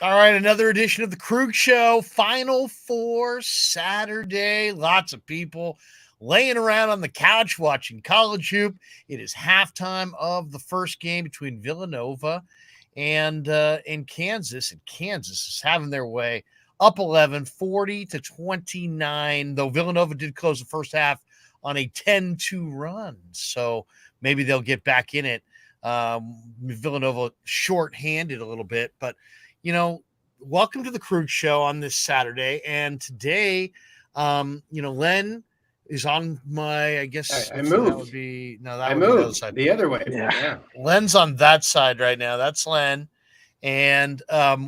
All right, another edition of the Krueg Show. Final Four Saturday. Lots of people laying around on the couch watching college hoop. It is halftime of the first game between Villanova and Kansas. And Kansas is having their way up 11, 40-29, though Villanova did close the first half on a 10-2 run. So maybe they'll get back in it. Villanova short-handed a little bit, but welcome to the Krueg Show on this Saturday. And today, Len is on my, I guess I moved. That would be, no, that I would moved be the other side. the other way. Yeah. Len's on that side right now. That's Len. And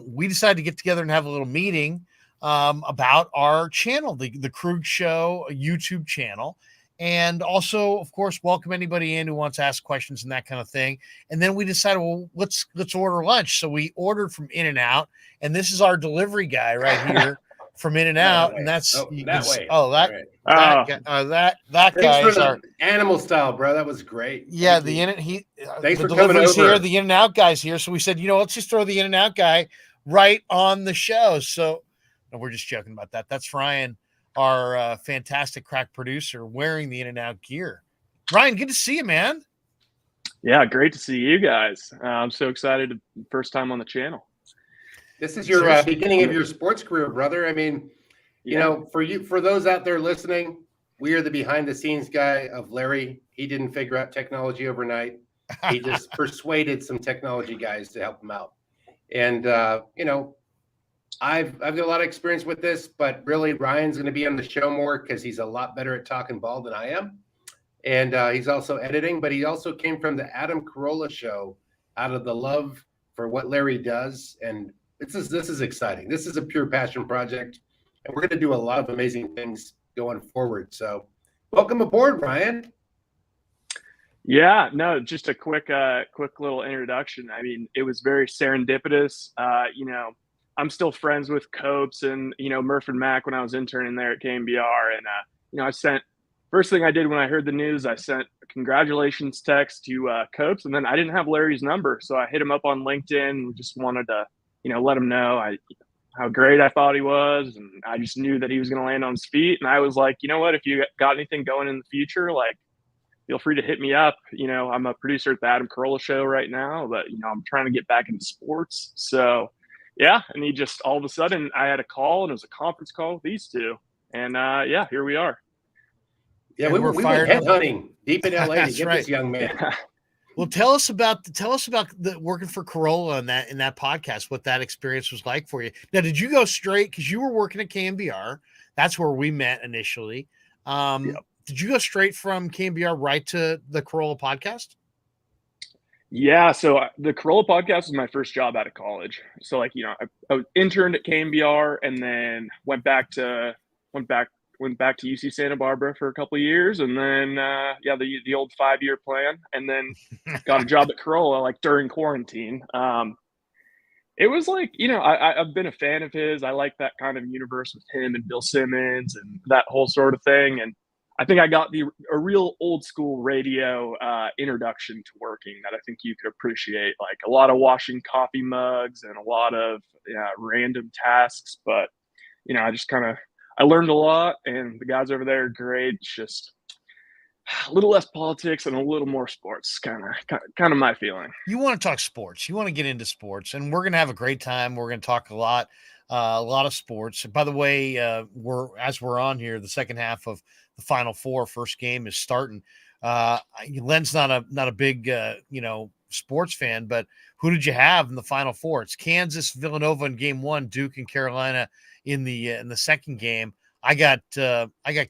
we decided to get together and have a little meeting about our channel, the Krueg Show YouTube channel. And also, of course, welcome anybody in who wants to ask questions and that kind of thing. And then we decided, well, let's order lunch. So we ordered from In-N-Out, and this is our delivery guy right here from In-N-Out, and that's that way. That guy is our animal style, bro. That was great. Yeah, Thanks for coming over. Here, the In-N-Out guy's here, so we said, let's just throw the In-N-Out guy right on the show. So no, we're just joking about that. That's Ryan, our fantastic crack producer, wearing the In-N-Out gear. Ryan, good to see you, man. Yeah, great to see you guys. I'm so excited. First time on the channel. This is your beginning of your sports career, brother. I mean, for those out there listening, we are the behind-the-scenes guy of Larry. He didn't figure out technology overnight. He just persuaded some technology guys to help him out. And I've got a lot of experience with this, but really Ryan's going to be on the show more because he's a lot better at talking ball than I am. And he's also editing, but he also came from the Adam Carolla show out of the love for what Larry does. And this is exciting. This is a pure passion project, and we're going to do a lot of amazing things going forward. So welcome aboard, Ryan. Yeah, no, just a quick little introduction. I mean, it was very serendipitous. I'm still friends with Copes and, Murph and Mac when I was interning there at KMBR. And, I sent first thing I did when I heard the news, I sent a congratulations text to Copes, and then I didn't have Larry's number. So I hit him up on LinkedIn and just wanted to, let him know how great I thought he was. And I just knew that he was going to land on his feet. And I was like, you know what, if you got anything going in the future, like, feel free to hit me up. I'm a producer at the Adam Carolla show right now, but, I'm trying to get back into sports. So, yeah, and he just all of a sudden I had a call, and it was a conference call with these two, and here we are. Yeah, we went headhunting deep in LA to get this young man. Yeah. Well, tell us about the working for Carolla in that podcast. What that experience was like for you. Now, did you go straight because you were working at KMBR? That's where we met initially. Yep. Did you go straight from KMBR right to the Carolla podcast? Yeah, so the Carolla podcast was my first job out of college. So I interned at KMBR and then went back to UC Santa Barbara for a couple of years, and then the old 5-year plan, and then got a job at Carolla during quarantine. It was I've been a fan of his. I like that kind of universe with him and Bill Simmons and that whole sort of thing. And I think I got a real old school radio introduction to working that I think you could appreciate, like a lot of washing coffee mugs and a lot of random tasks. But, I learned a lot, and the guys over there are great. It's just a little less politics and a little more sports, kind of my feeling. You want to talk sports. You want to get into sports, and we're going to have a great time. We're going to talk a lot of sports. By the way, we're on here, the second half of the Final Four, first game is starting. Len's not a big sports fan, but who did you have in the Final Four? It's Kansas, Villanova in game one, Duke and Carolina in the second game. I got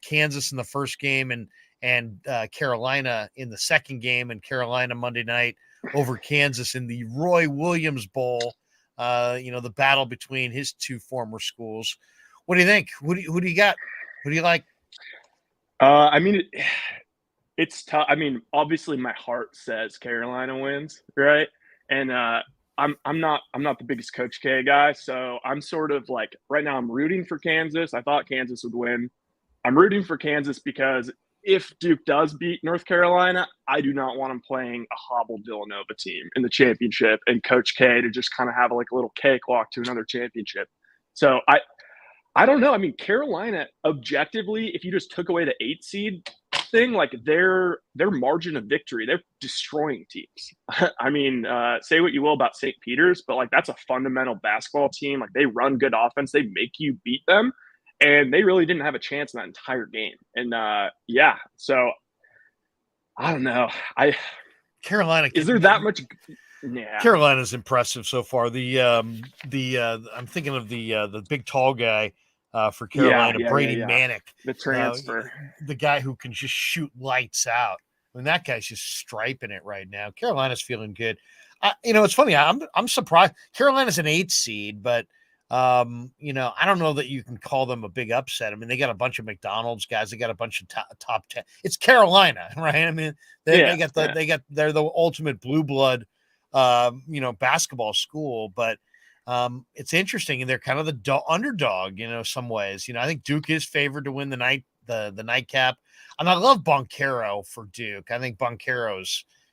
Kansas in the first game and Carolina in the second game, and Carolina Monday night over Kansas in the Roy Williams Bowl. The battle between his two former schools. What do you think? Who do you got? Who do you like? It's tough. I mean, obviously my heart says Carolina wins, right? And I'm not the biggest Coach K guy, so I'm sort of right now I'm rooting for Kansas. I thought Kansas would win. I'm rooting for Kansas because if Duke does beat North Carolina, I do not want him playing a hobbled Villanova team in the championship and Coach K to just kind of have like a little cakewalk to another championship. So I don't know. I mean, Carolina, objectively, if you just took away the 8 seed thing, like their margin of victory, they're destroying teams. I mean, say what you will about St. Peter's, but like that's a fundamental basketball team. Like they run good offense, they make you beat them, and they really didn't have a chance in that entire game. And yeah, so I don't know. Carolina is there that much? Yeah, Carolina's impressive so far. I'm thinking of the big tall guy for Carolina, Brady Manick, the transfer, the guy who can just shoot lights out. I mean, that guy's just striping it right now. Carolina's feeling good. It's funny. I'm surprised. Carolina's an 8 seed, but I don't know that you can call them a big upset. I mean, they got a bunch of McDonald's guys. They got a bunch of top 10. It's Carolina, right? I mean, they're the ultimate blue blood, basketball school, but it's interesting, and they're kind of the underdog, some ways. I think Duke is favored to win the nightcap, and I love Boncaro for Duke. I think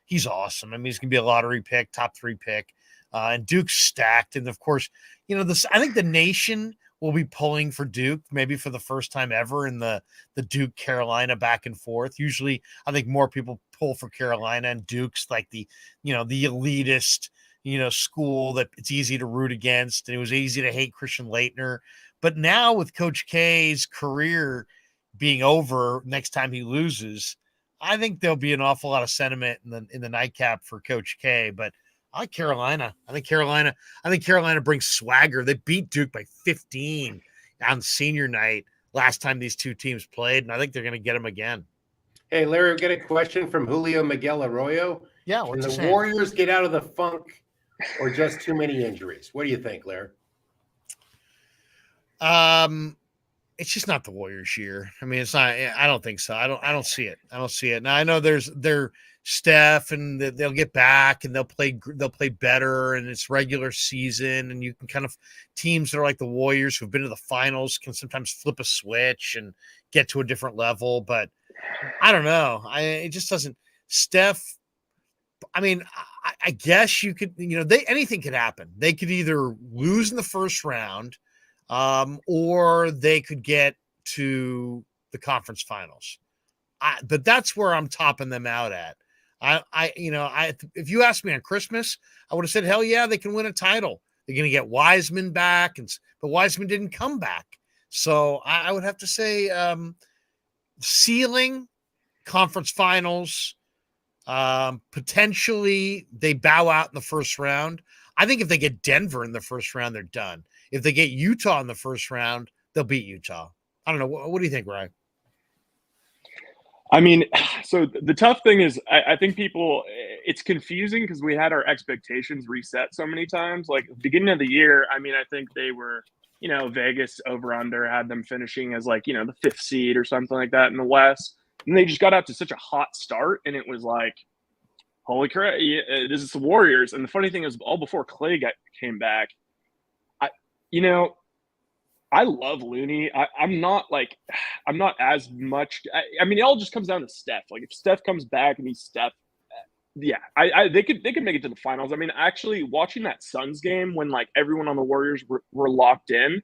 he's awesome. I mean, he's gonna be a lottery pick, top 3 pick, and Duke's stacked. And of course, I think the nation will be pulling for Duke, maybe for the first time ever in the Duke Carolina back and forth. Usually, I think more people pull for Carolina, and Duke's like the elitist, school that it's easy to root against, and it was easy to hate Christian Laettner. But now with Coach K's career being over next time he loses, I think there'll be an awful lot of sentiment in the nightcap for Coach K. But I like Carolina. I think Carolina brings swagger. They beat Duke by 15 on senior night last time these two teams played, and I think they're going to get them again. Hey, Larry, we get a question from Julio Miguel Arroyo. Yeah, can the Warriors get out of the funk, or just too many injuries? What do you think, Larry? It's just not the Warriors' year. I mean, it's not. I don't think so. I don't see it. Now I know they're Steph, and they'll get back, and they'll play better, and it's regular season, and you can kind of teams that are like the Warriors who've been to the finals can sometimes flip a switch and get to a different level. But I don't know. It just doesn't. Steph. I mean, I guess you could. Anything could happen. They could either lose in the first round, or they could get to the conference finals. But that's where I'm topping them out at. If you asked me on Christmas, I would have said, hell yeah, they can win a title. They're going to get Wiseman back, but Wiseman didn't come back. So I would have to say ceiling, conference finals, potentially they bow out in the first round. I think if they get Denver in the first round, they're done. If they get Utah in the first round, they'll beat Utah. I don't know. What do you think, Ryan? I mean, so the tough thing is I think it's confusing because we had our expectations reset so many times. Like beginning of the year, I mean, I think they were, Vegas over under had them finishing as like, the 5th seed or something like that in the West. And they just got out to such a hot start. And it was like, holy crap, this is the Warriors. And the funny thing is all before Clay came back, I love Looney. I'm not as much. I mean, it all just comes down to Steph. Like if Steph comes back and he's Steph, yeah, they could make it to the finals. I mean, actually watching that Suns game when like everyone on the Warriors were locked in,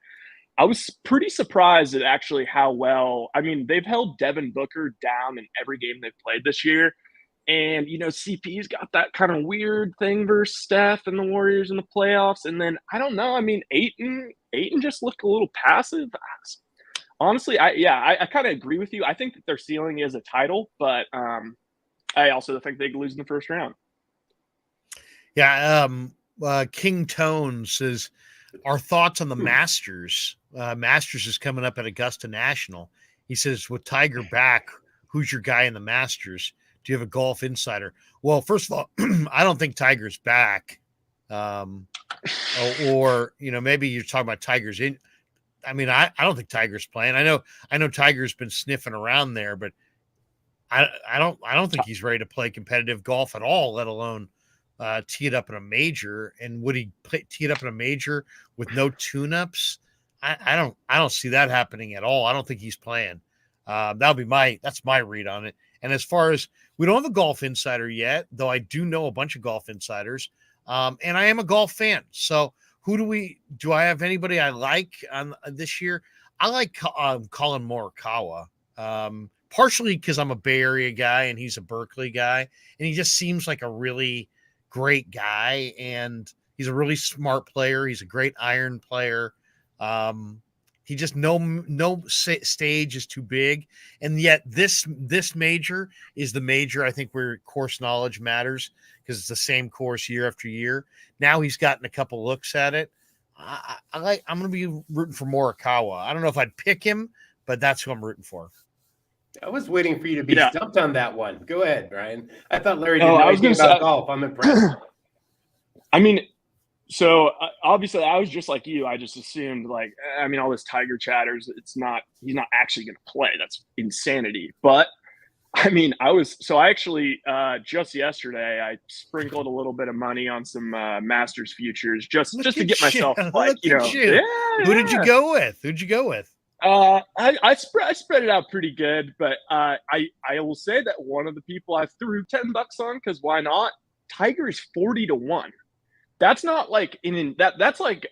I was pretty surprised at actually how well. I mean, they've held Devin Booker down in every game they've played this year. And, CP's got that kind of weird thing versus Steph and the Warriors in the playoffs. And then, I don't know. I mean, Ayton just looked a little passive. Honestly, I kind of agree with you. I think that their ceiling is a title, but I also think they could lose in the first round. Yeah. King Tone says, our thoughts on the Masters. Masters is coming up at Augusta National. He says, with Tiger back, who's your guy in the Masters? Do you have a golf insider? Well, first of all, I don't think Tiger's back. Or maybe you're talking about Tiger's in. I mean, I don't think Tiger's playing. I know Tiger's been sniffing around there, but I don't think he's ready to play competitive golf at all, let alone tee it up in a major. And would he tee it up in a major with no tune-ups? I don't see that happening at all. I don't think he's playing. That's my read on it. And as far as we don't have a golf insider yet, though I do know a bunch of golf insiders, and I am a golf fan. So do I have anybody I like on this year? I like Colin Morikawa, partially because I'm a Bay Area guy and he's a Berkeley guy, and he just seems like a really great guy, and he's a really smart player. He's a great iron player. He just no stage is too big, and yet this major is the major I think where course knowledge matters because it's the same course year after year. Now he's gotten a couple looks at it. I'm going to be rooting for Morikawa. I don't know if I'd pick him, but that's who I'm rooting for. I was waiting for you to be stumped on that one. Go ahead, Brian. I thought Larry didn't know I was anything about golf. I'm impressed. I mean, so obviously I was just like you. I just assumed all this Tiger chatters. He's not actually going to play. That's insanity. But I mean, I actually just yesterday I sprinkled a little bit of money on some Masters futures just to get myself Who did you go with? Who'd you go with? I spread it out pretty good, but I will say that one of the people I threw $10 on, because why not? Tiger is 40-1. That's not like that's like.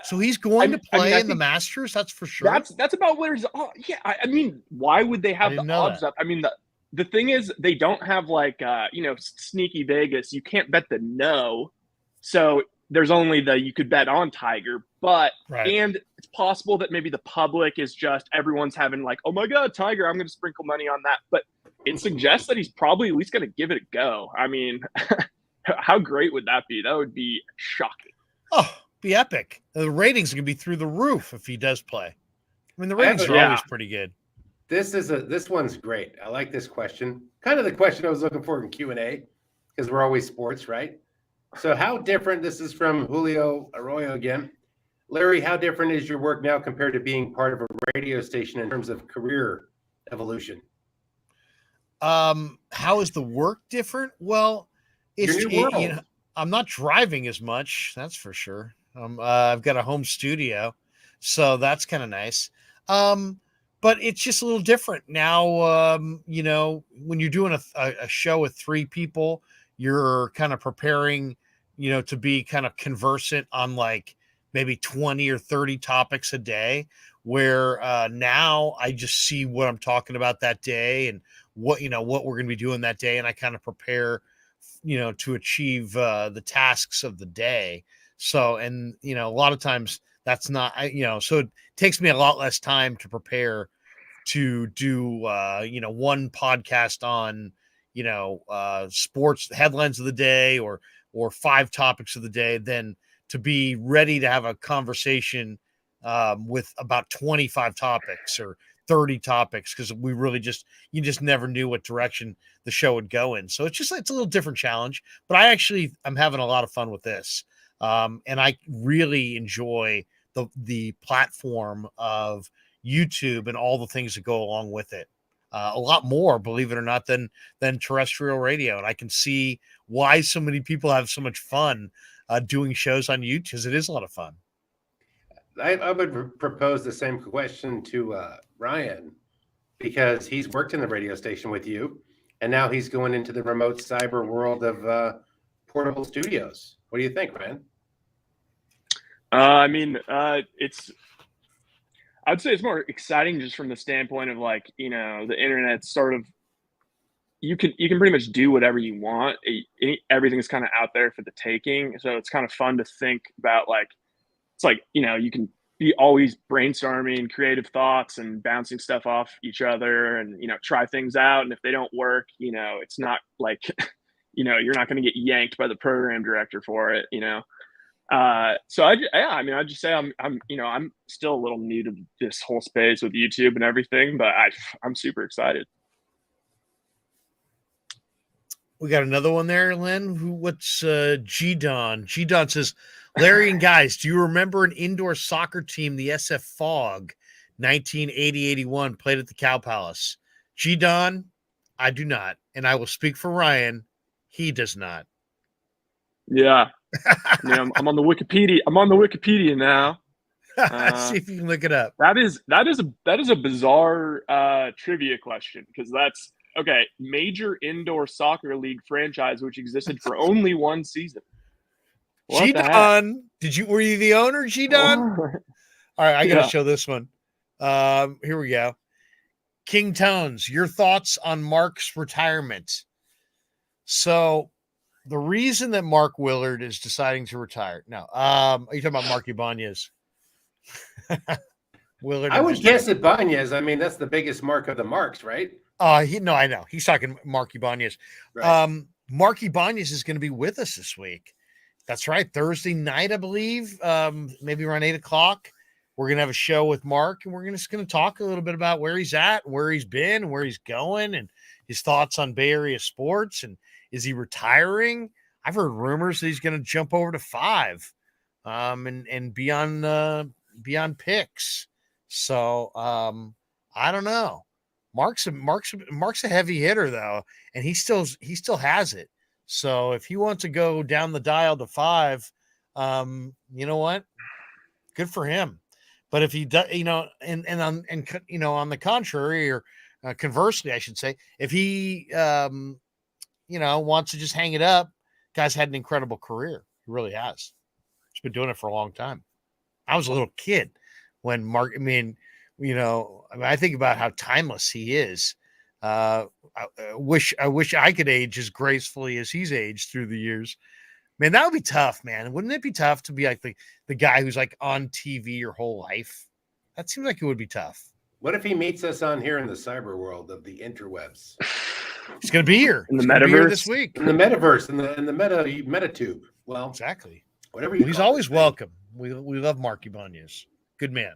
So he's going to play in the Masters. That's for sure. That's about where he's. Oh, yeah, I mean, why would they have the odds up? I mean, the thing is, they don't have sneaky Vegas. You can't bet the no, so there's only you could bet on Tiger, and it's possible that maybe the public is just everyone's having oh my God, Tiger, I'm going to sprinkle money on that, but it suggests that he's probably at least going to give it a go. I mean. How great would that be? That would be shocking. Oh, be epic. The ratings are going to be through the roof if he does play. I mean, the ratings are always pretty good. This one's great. I like this question. Kind of the question I was looking for in Q&A, because we're always sports, right? So how different, this is from Julio Arroyo again. Larry, how different is your work now compared to being part of a radio station in terms of career evolution? How is the work different? Well, I'm not driving as much, that's for sure. I've got a home studio, so that's kind of nice. But it's just a little different now. When you're doing a show with three people, you're kind of preparing, to be kind of conversant on maybe 20 or 30 topics a day, where now I just see what I'm talking about that day and what we're going to be doing that day, and I kind of prepare to achieve the tasks of the day. So, and, a lot of times that's not, so it takes me a lot less time to prepare to do, one podcast on, sports headlines of the day or 5 topics of the day than to be ready to have a conversation with about 25 topics or 30 topics, because we really you just never knew what direction the show would go in. So it's a little different challenge, but I'm having a lot of fun with this. And I really enjoy the platform of YouTube and all the things that go along with it. A lot more, believe it or not, than terrestrial radio. And I can see why so many people have so much fun doing shows on YouTube, because it is a lot of fun. I would propose the same question to Ryan, because he's worked in the radio station with you, and now he's going into the remote cyber world of portable studios. What do you think, Ryan? I'd say it's more exciting just from the standpoint of the internet sort of, you can pretty much do whatever you want. Everything's kind of out there for the taking. So it's kind of fun to think about you can be always brainstorming creative thoughts and bouncing stuff off each other and, try things out. And if they don't work, it's not you're not going to get yanked by the program director for it, So I'd just say I'm still a little new to this whole space with YouTube and everything, but I'm super excited. We got another one there, Len. What's G-Don? G-Don says, Larry and guys, do you remember an indoor soccer team, the SF Fog, 1980-81, played at the Cow Palace? G-Don, I do not. And I will speak for Ryan. He does not. Yeah. I'm on the Wikipedia. I'm on the Wikipedia now. See if you can look it up. That is a bizarre trivia question, because that's okay. Major indoor soccer league franchise which existed for only one season. What the heck? Were you the owner, G-Don? All right, I got to show this one. Here we go. King Tones, your thoughts on Mark's retirement. So the reason that Mark Willard is deciding to retire. No, are you talking about Mark Ibanez? Willard. I would guess Ibanez. I mean, that's the biggest mark of the marks, right? I know. He's talking Mark Ibanez. Right. Mark Ibanez is going to be with us this week. That's right. Thursday night, I believe, maybe around 8:00. We're going to have a show with Mark, and we're just going to talk a little bit about where he's at, where he's been, where he's going, and his thoughts on Bay Area sports. And is he retiring? I've heard rumors that he's going to jump over to 5 and be on picks. So I don't know. Mark's a heavy hitter, though, and he still has it. So if he wants to go down the dial to 5, you know what? Good for him. But if he does, and on the contrary, or conversely, I should say, if he wants to just hang it up, guy's had an incredible career. He really has. He's been doing it for a long time. I was a little kid when Mark. I think about how timeless he is. I wish I could age as gracefully as he's aged through the years. Man, that would be tough, man. Wouldn't it be tough to be like the guy who's like on TV your whole life? That seems like it would be tough. What if he meets us on here in the cyber world of the interwebs? He's going to be here in the metaverse this week. In the metaverse, in the metatube. Well, exactly. Whatever. He's always welcome. We love Mark Ibanez. Good man.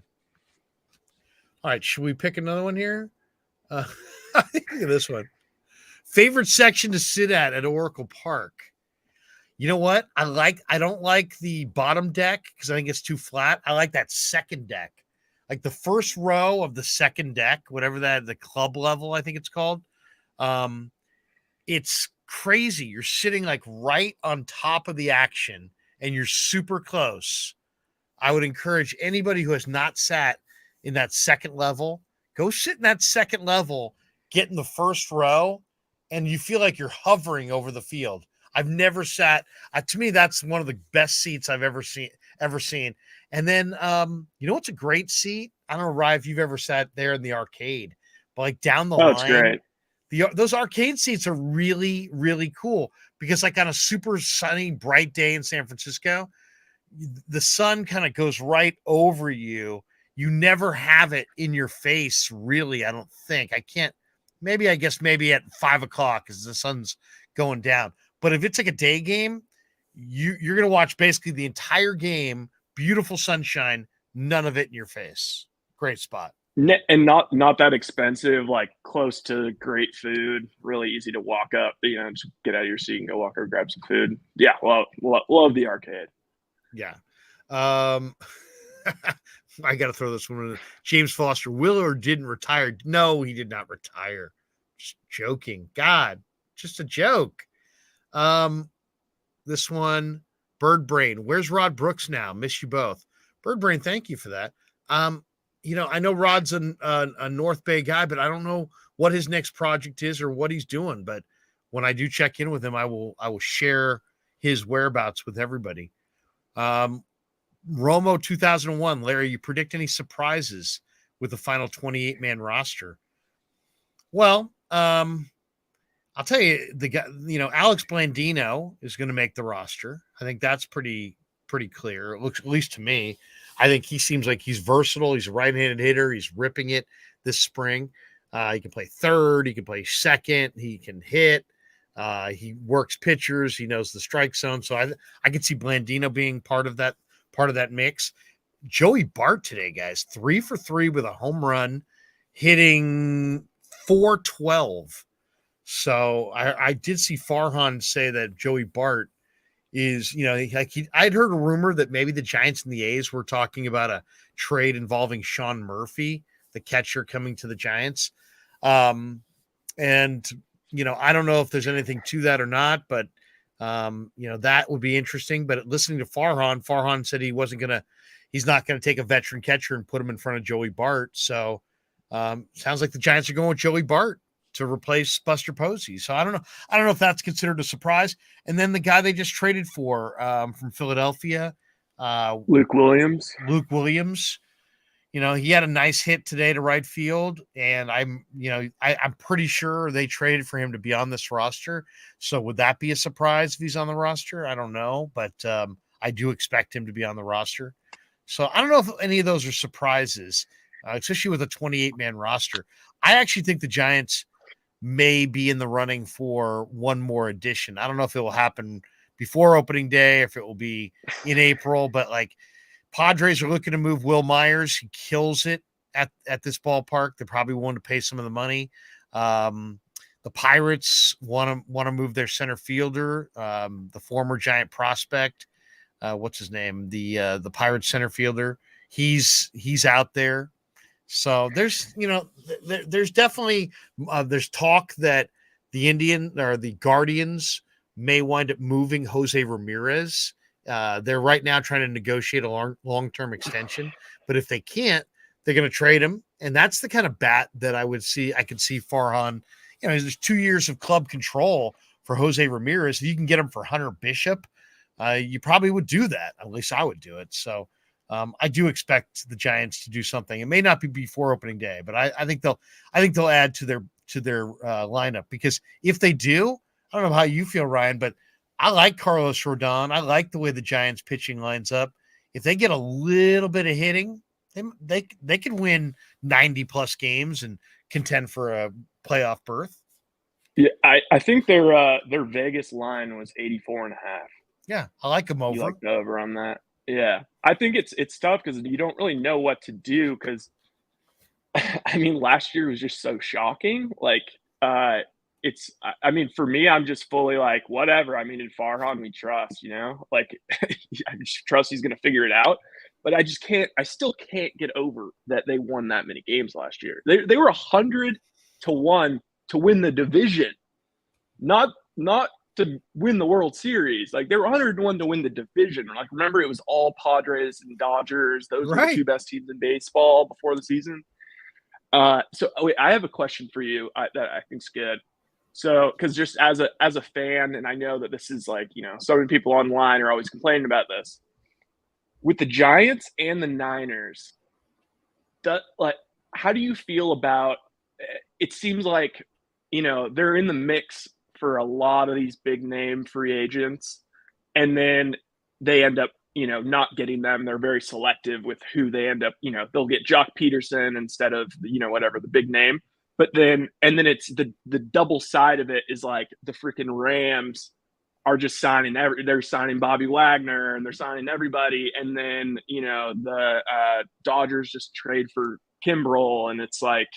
All right, should we pick another one here? Look at this one. Favorite section to sit at Oracle Park. You know what? I don't like the bottom deck because I think it's too flat. I like that second deck. Like the first row of the second deck, whatever the club level, I think it's called. It's crazy. You're sitting like right on top of the action and you're super close. I would encourage anybody who has not sat in that second level, go sit in that second level, get in the first row, and you feel like you're hovering over the field. I've never sat. To me, that's one of the best seats I've ever seen. And then, what's a great seat? I don't know, Rye, if you've ever sat there in the arcade, but like down the line. It's great. Those arcade seats are really, really cool because like on a super sunny, bright day in San Francisco, the sun kind of goes right over you. You never have it in your face, really. I don't think. Maybe at 5:00 as the sun's going down. But if it's like a day game, you're going to watch basically the entire game, beautiful sunshine, none of it in your face. Great spot. And not that expensive, like close to great food, really easy to walk up, just get out of your seat and go walk or grab some food. Yeah, love the arcade. Yeah. I got to throw this one in. James Foster, Willard didn't retire. No, he did not retire. Just joking. God, just a joke. This one, Bird Brain. Where's Rod Brooks now? Miss you both. Bird Brain, thank you for that. I know Rod's a North Bay guy, but I don't know what his next project is or what he's doing. But when I do check in with him, I will share his whereabouts with everybody. Romo 2001, Larry, you predict any surprises with the final 28-man roster? Well, I'll tell you, the guy, Alex Blandino is going to make the roster. I think that's pretty clear. It looks, at least to me. I think he seems like he's versatile. He's a right-handed hitter. He's ripping it this spring. He can play third. He can play second. He can hit. He works pitchers. He knows the strike zone. So I could see Blandino being part of that mix. Joey Bart today, guys, 3 for 3 with a home run, hitting .412. So I did see Farhan say that Joey Bart is, I'd heard a rumor that maybe the Giants and the A's were talking about a trade involving Sean Murphy, the catcher, coming to the Giants. And I don't know if there's anything to that or not, but that would be interesting. But listening to Farhan said he he's not going to take a veteran catcher and put him in front of Joey Bart. So sounds like the Giants are going with Joey Bart to replace Buster Posey. So I don't know. I don't know if that's considered a surprise. And then the guy they just traded for from Philadelphia, Luke Williams. You know, he had a nice hit today to right field, and I'm pretty sure they traded for him to be on this roster. So would that be a surprise if he's on the roster? I don't know, but I do expect him to be on the roster. So I don't know if any of those are surprises, especially with a 28-man roster. I actually think the Giants may be in the running for one more addition. I don't know if it will happen before opening day, if it will be in April, but like Padres are looking to move Will Myers. He kills it at this ballpark. They're probably willing to pay some of the money. The Pirates want to move their center fielder, the former Giant prospect. What's his name? The Pirates center fielder. He's out there. So there's there's definitely there's talk that the Guardians may wind up moving Jose Ramirez. They're right now trying to negotiate a long-term extension, but if they can't, they're going to trade him. And that's the kind of bat that I could see Farhan. There's 2 years of club control for Jose Ramirez. If you can get him for Hunter Bishop, you probably would do that. At least I would do it. So I do expect the Giants to do something. It may not be before opening day, but I think they'll add to their lineup, because if they do, I don't know how you feel, Ryan, but I like Carlos Rodon. I like the way the Giants pitching lines up. If they get a little bit of hitting, they can win 90 plus games and contend for a playoff berth. Yeah, I think their Vegas line was 84.5. Yeah, I like them over. You like the over on that? Yeah, I think it's tough because you don't really know what to do, because I mean, last year was just so shocking. Like, for me, I'm just fully like, whatever. I mean, in Farhan, we trust, like, I just trust he's going to figure it out. But I still can't get over that they won that many games last year. They were 100-1 to win the division, not to win the World Series. Like, they were 101 to win the division. Like, remember, it was all Padres and Dodgers. Those were the two best teams in baseball before the season. So I have a question for you that I think's good. So, because just as a fan, and I know that this is like, so many people online are always complaining about this. With the Giants and the Niners, how do you feel about it? Seems like, they're in the mix for a lot of these big name free agents, and then they end up, not getting them. They're very selective with who they end up, they'll get Jock Peterson instead of, whatever, the big name. But then it's the double side of it is like the freaking Rams are just they're signing Bobby Wagner and they're signing everybody. And then, the Dodgers just trade for Kimbrel. And it's like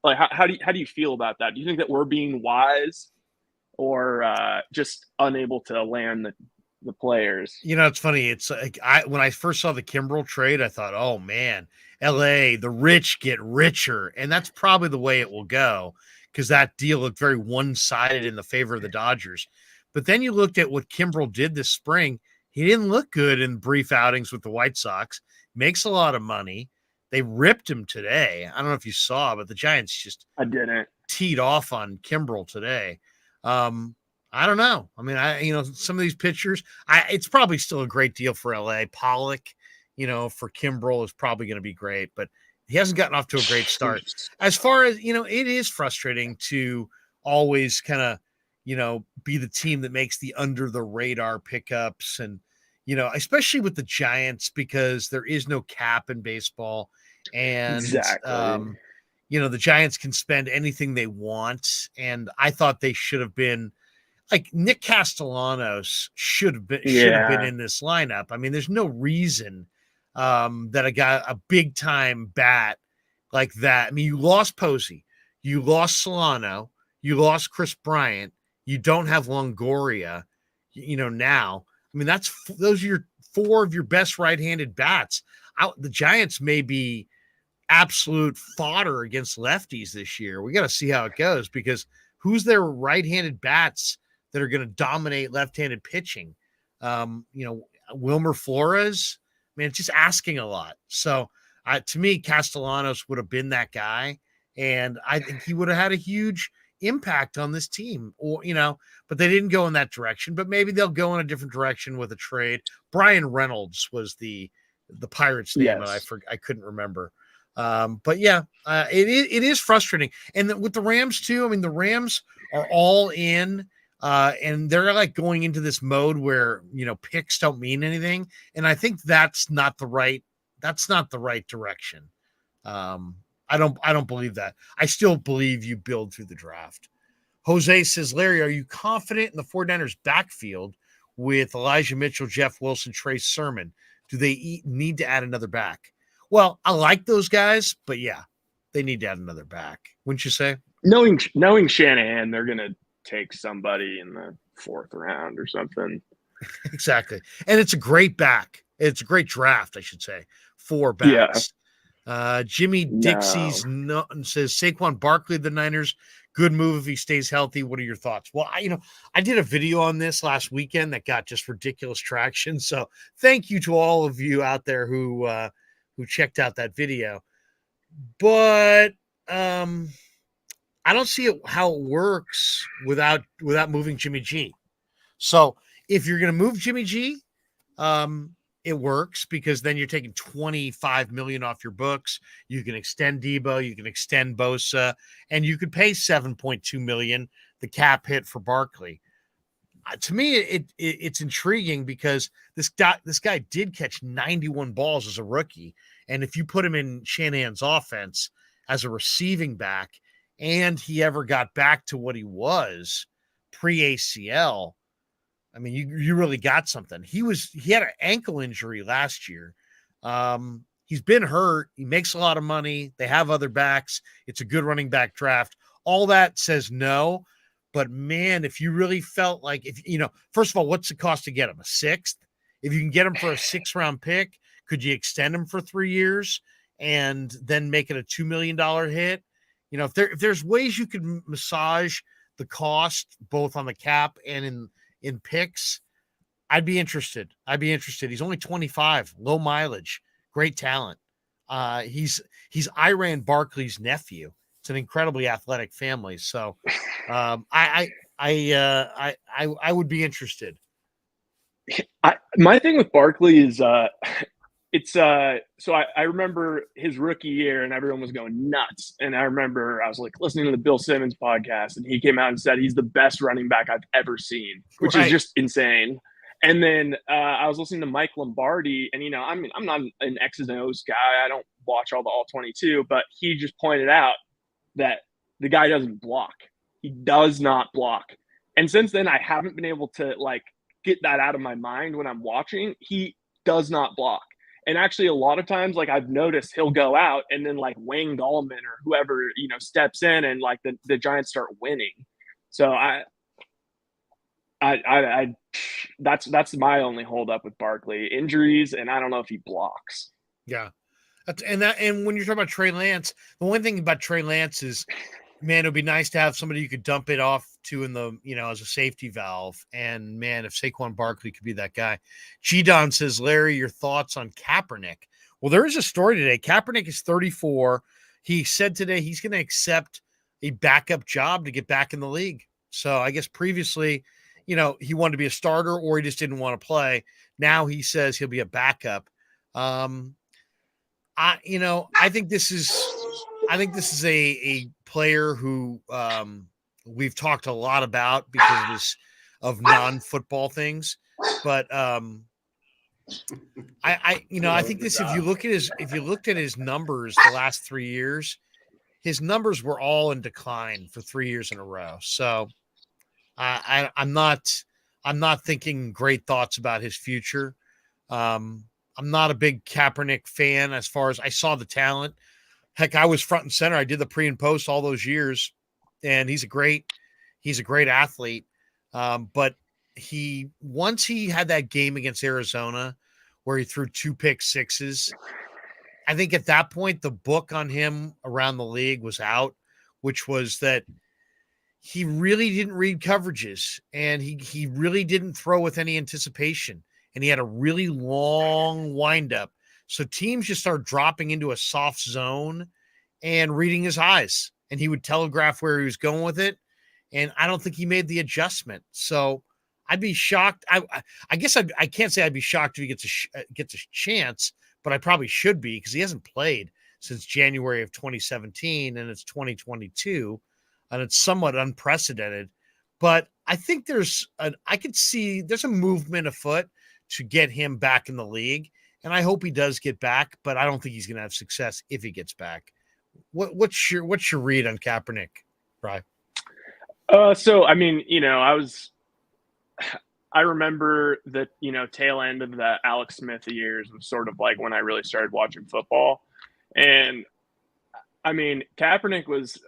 how do you feel about that? Do you think that we're being wise or just unable to land the players? It's funny. It's like when I first saw the Kimbrel trade, I thought, oh man, LA, the rich get richer. And that's probably the way it will go, because that deal looked very one-sided in the favor of the Dodgers. But then you looked at what Kimbrel did this spring. He didn't look good in brief outings with the White Sox. Makes a lot of money. They ripped him today. I don't know if you saw, but the Giants just teed off on Kimbrel today. I don't know. I mean, some of these pitchers, it's probably still a great deal for LA. Pollock, for Kimbrel is probably going to be great, but he hasn't gotten off to a great start. As far as, it is frustrating to always kind of, be the team that makes the under the radar pickups, and, especially with the Giants, because there is no cap in baseball. And, exactly. The Giants can spend anything they want. And I thought they should have been, like, Nick Castellanos should have been in this lineup. I mean, there's no reason that a big time bat like that. I mean, you lost Posey, you lost Solano, you lost Chris Bryant, you don't have Longoria, now. I mean, those are four of your best right-handed bats. The Giants may be absolute fodder against lefties this year. We got to see how it goes, because who's their right-handed bats that are going to dominate left-handed pitching? Wilmer Flores, man, it's just asking a lot. So to me, Castellanos would have been that guy. And I think he would have had a huge impact on this team, or, but they didn't go in that direction. But maybe they'll go in a different direction with a trade. Brian Reynolds was the Pirates' name, and I couldn't remember. But yeah, it is frustrating. And with the Rams too, I mean, the Rams are all in, and they're like going into this mode where, picks don't mean anything. And I think that's not the right direction. I don't believe that. I still believe you build through the draft. Jose says, Larry, are you confident in the 49ers backfield with Elijah Mitchell, Jeff Wilson, Trey Sermon? Do they need to add another back? Well, I like those guys, but yeah, they need to add another back. Wouldn't you say? Knowing Shanahan, they're going to take somebody in the 4th round or something. Exactly. And it's a great back. It's a great draft, I should say. 4 backs. Yeah. Jimmy Dixie's says Saquon Barkley, the Niners, good move if he stays healthy. What are your thoughts? Well, I did a video on this last weekend that got just ridiculous traction. So thank you to all of you out there who checked out that video. But I don't see how it works without moving Jimmy G. So if you're going to move Jimmy G, it works because then you're taking $25 million off your books. You can extend Debo, you can extend Bosa, and you could pay $7.2 million, the cap hit for Barkley. To me, it's intriguing because this guy did catch 91 balls as a rookie, and if you put him in Shanahan's offense as a receiving back, and he ever got back to what he was pre-ACL, I mean, you really got something. He had an ankle injury last year. He's been hurt. He makes a lot of money. They have other backs. It's a good running back draft. All that says no. But man, if you really felt like, first of all, what's the cost to get him? A 6th? If you can get him for a 6th-round pick, could you extend him for 3 years and then make it a $2 million hit? If there's ways you could massage the cost both on the cap and in picks, I'd be interested. He's only 25, low mileage, great talent. He's Iran Barkley's nephew. It's an incredibly athletic family. So I would be interested. My thing with Barkley is so I remember his rookie year and everyone was going nuts. And I remember I was like listening to the Bill Simmons podcast and he came out and said he's the best running back I've ever seen, which is just insane. And then I was listening to Mike Lombardi and, I'm not an X's and O's guy. I don't watch all the all 22, but he just pointed out that the guy doesn't block. He does not block. And since then, I haven't been able to get that out of my mind when I'm watching. He does not block. And actually, a lot of times, I've noticed he'll go out and then Wayne Gallman or whoever, steps in and the Giants start winning. So that's my only holdup with Barkley. Injuries, and I don't know if he blocks. Yeah. And when you're talking about Trey Lance, the one thing about Trey Lance is, man, it would be nice to have somebody you could dump it off to in the, as a safety valve. And man, if Saquon Barkley could be that guy. G-Don says, Larry, your thoughts on Kaepernick? Well, there is a story today. Kaepernick is 34. He said today he's going to accept a backup job to get back in the league. So I guess previously, he wanted to be a starter or he just didn't want to play. Now he says he'll be a backup. I think this is a player who we've talked a lot about because of non-football things, but I think this, if you looked at his numbers the last 3 years, his numbers were all in decline for 3 years in a row. So I'm not thinking great thoughts about his future. I'm not a big Kaepernick fan as far as I saw the talent. Heck, I was front and center. I did the pre and post all those years, and he's a great athlete. But once he had that game against Arizona where he threw 2 pick sixes, I think at that point the book on him around the league was out, which was that he really didn't read coverages and he really didn't throw with any anticipation. and he had a really long windup. So teams just start dropping into a soft zone and reading his eyes, and he would telegraph where he was going with it. And I don't think he made the adjustment. So I'd be shocked. I guess I can't say I'd be shocked if he gets a chance, but I probably should be, because he hasn't played since January of 2017, and it's 2022, and it's somewhat unprecedented. But I think I could see there's a movement afoot to get him back in the league, and I hope he does get back, but I don't think he's going to have success if he gets back. What's your read on Kaepernick, Brian? So I mean, I remember the tail end of the Alex Smith years was sort of like when I really started watching football. And I mean, Kaepernick was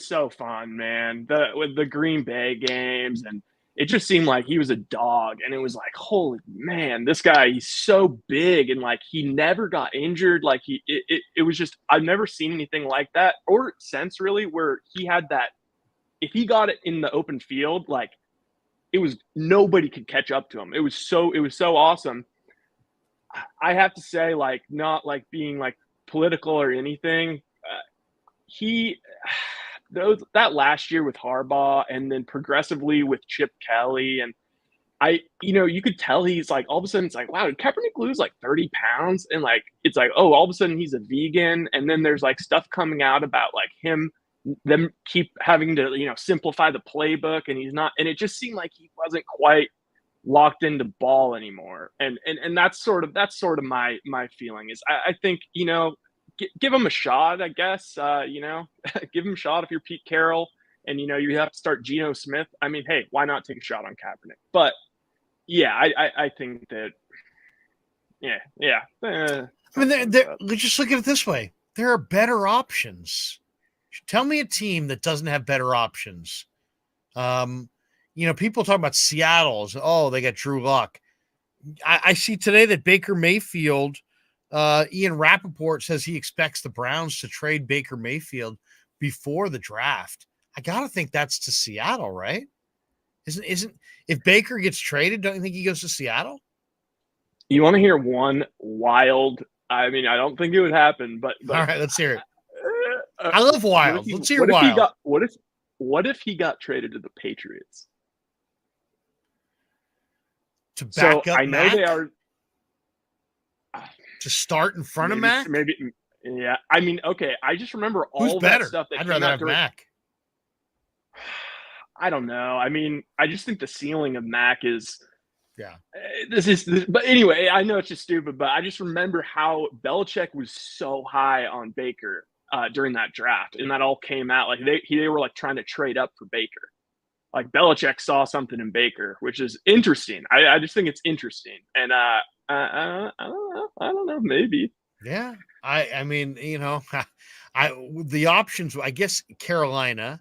so fun, man. With the Green Bay games, and it just seemed like he was a dog. And it was like, holy man, this guy, he's so big, and like he never got injured. Like it was just, I've never seen anything like that or since, really, where he had that. If he got it in the open field, like it was, nobody could catch up to him. It was so awesome. I have to say, like, not like being like political or anything. That last year with Harbaugh, and then progressively with Chip Kelly, and you could tell he's like, all of a sudden it's like, wow, did Kaepernick lose like 30 pounds? And like, it's like, oh, all of a sudden he's a vegan. And then there's like stuff coming out about like them keep having to, simplify the playbook, and he's not, and it just seemed like he wasn't quite locked into ball anymore. And that's sort of my feeling is I think, give him a shot, I guess, give him a shot if you're Pete Carroll, and, you have to start Geno Smith. I mean, hey, why not take a shot on Kaepernick? But yeah, I think that, yeah. I mean, let's just look at it this way. There are better options. Tell me a team that doesn't have better options. People talk about Seattle. Oh, they got Drew Luck. I see today that Baker Mayfield, Ian Rappaport says he expects the Browns to trade Baker Mayfield before the draft. I got to think that's to Seattle, right? Isn't if Baker gets traded, don't you think he goes to Seattle? You want to hear one wild? I mean, I don't think it would happen, but all right, let's hear it. I love wild. Let's hear wild. What if he got traded to the Patriots? To back up I know Mac? they are to start in front of Mac? Maybe, yeah. I mean, okay. I just remember all Who's better? That stuff that I'd rather have Mac. I don't know. I mean, I just think the ceiling of Mac is. Yeah. But anyway, I know it's just stupid, but I just remember how Belichick was so high on Baker during that draft, and that all came out like they were like trying to trade up for Baker. Like Belichick saw something in Baker, which is interesting. I just think it's interesting, and I don't know, maybe. Yeah, I mean, the options. I guess Carolina,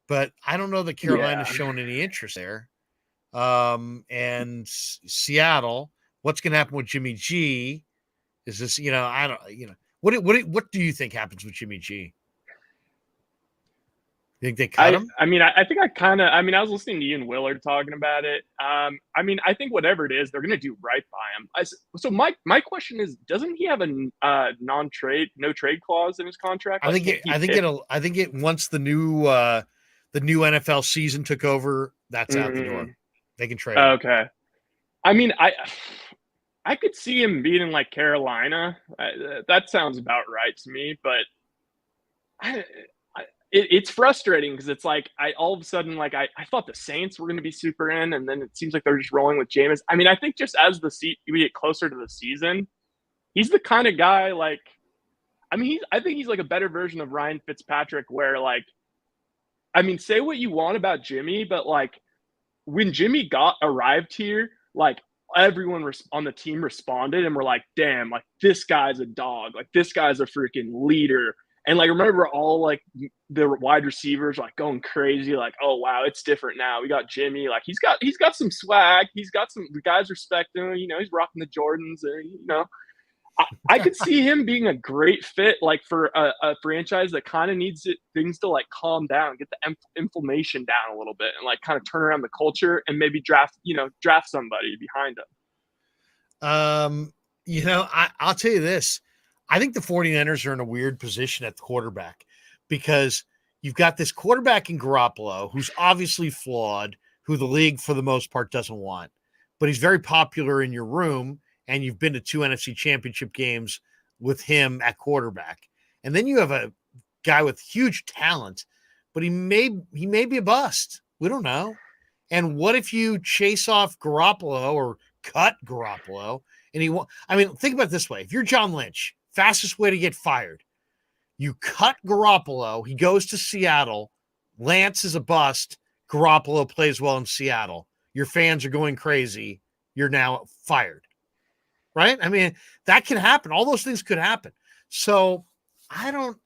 but I don't know that Carolina's showing any interest there. And Seattle, what's going to happen with Jimmy G? Is this, I don't, what do you think happens with Jimmy G? You think they cut him? I mean, I think I was listening to you and Willard talking about it. I mean, I think whatever it is, they're going to do right by him. So my question is, doesn't he have a no trade clause in his contract? I think it once the new NFL season took over, that's out the door. They can trade him. Okay. I mean, I could see him being in like Carolina. That sounds about right to me, but it's frustrating because it's like all of a sudden, like I thought the Saints were going to be super in, and then it seems like they're just rolling with Jameis. I mean, I think just as we get closer to the season, he's the kind of guy like, I mean, I think he's like a better version of Ryan Fitzpatrick, where like, I mean, say what you want about Jimmy, but like when Jimmy arrived here, like everyone on the team responded and were like, damn, like this guy's a dog, like this guy's a freaking leader. And like, remember all like the wide receivers like going crazy, like, oh wow, it's different now. We got Jimmy, like he's got some swag. The guys respect him. He's rocking the Jordans, and I could see him being a great fit, like for a franchise that kind of needs things to like calm down, get the inflammation down a little bit, and like kind of turn around the culture and maybe draft somebody behind him. I'll tell you this. I think the 49ers are in a weird position at the quarterback because you've got this quarterback in Garoppolo who's obviously flawed, who the league for the most part doesn't want, but he's very popular in your room, and you've been to 2 NFC championship games with him at quarterback. And then you have a guy with huge talent, but he may be a bust. We don't know. And what if you chase off Garoppolo or cut Garoppolo? And think about it this way. If you're John Lynch, fastest way to get fired, you cut Garoppolo, he goes to Seattle, Lance is a bust, Garoppolo plays well in Seattle. Your fans are going crazy. You're now fired. Right? I mean, that can happen. All those things could happen. So I don't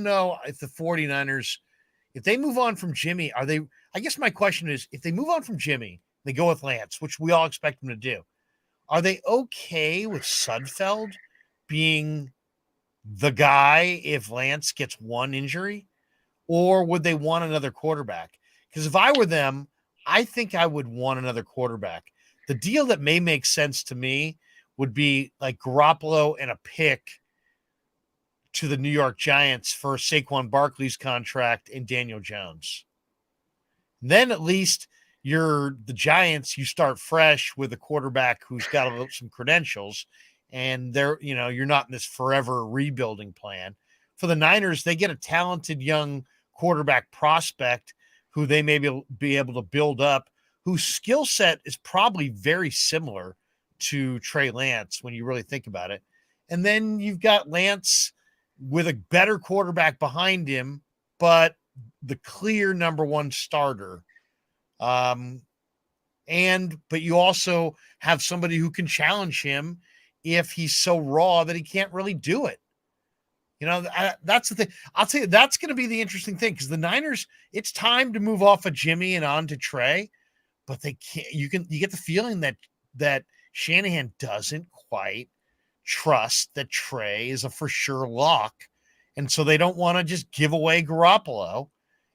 know if the 49ers, if they move on from Jimmy, I guess my question is, if they move on from Jimmy, they go with Lance, which we all expect them to do. Are they okay with Sudfeld being the guy if Lance gets one injury? Or would they want another quarterback? Because if I were them, I think I would want another quarterback. The deal that may make sense to me would be like Garoppolo and a pick to the New York Giants for Saquon Barkley's contract and Daniel Jones. Then at least the Giants, you start fresh with a quarterback who's got some credentials, and you're not in this forever rebuilding plan. For the Niners, they get a talented young quarterback prospect who they may be able to build up, whose skill set is probably very similar to Trey Lance when you really think about it. And then you've got Lance with a better quarterback behind him, but the clear number one starter. But you also have somebody who can challenge him if he's so raw that he can't really do it. That's the thing. I'll tell you, that's going to be the interesting thing, because the Niners, it's time to move off of Jimmy and on to Trey, but they can't. You get the feeling that Shanahan doesn't quite trust that Trey is a for sure lock, and so they don't want to just give away Garoppolo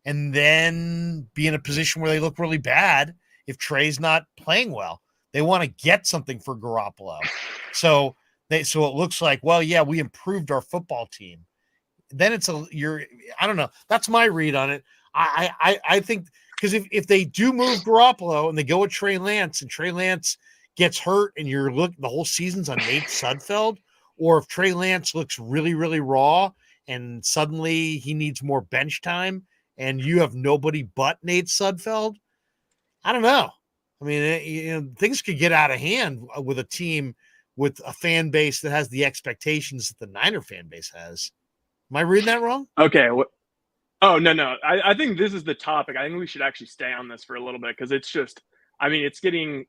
and then be in a position where they look really bad if Trey's not playing well. They want to get something for Garoppolo. So it looks like, well, yeah, we improved our football team. Then I don't know. That's my read on it. I think, because if they do move Garoppolo and they go with Trey Lance, and Trey Lance gets hurt and the whole season's on Nate Sudfeld, or if Trey Lance looks really, really raw and suddenly he needs more bench time and you have nobody but Nate Sudfeld, I don't know. I mean, things could get out of hand with a team with a fan base that has the expectations that the Niner fan base has. Am I reading that wrong? Okay. Oh, no. I think this is the topic. I think we should actually stay on this for a little bit, because it's just, it's getting,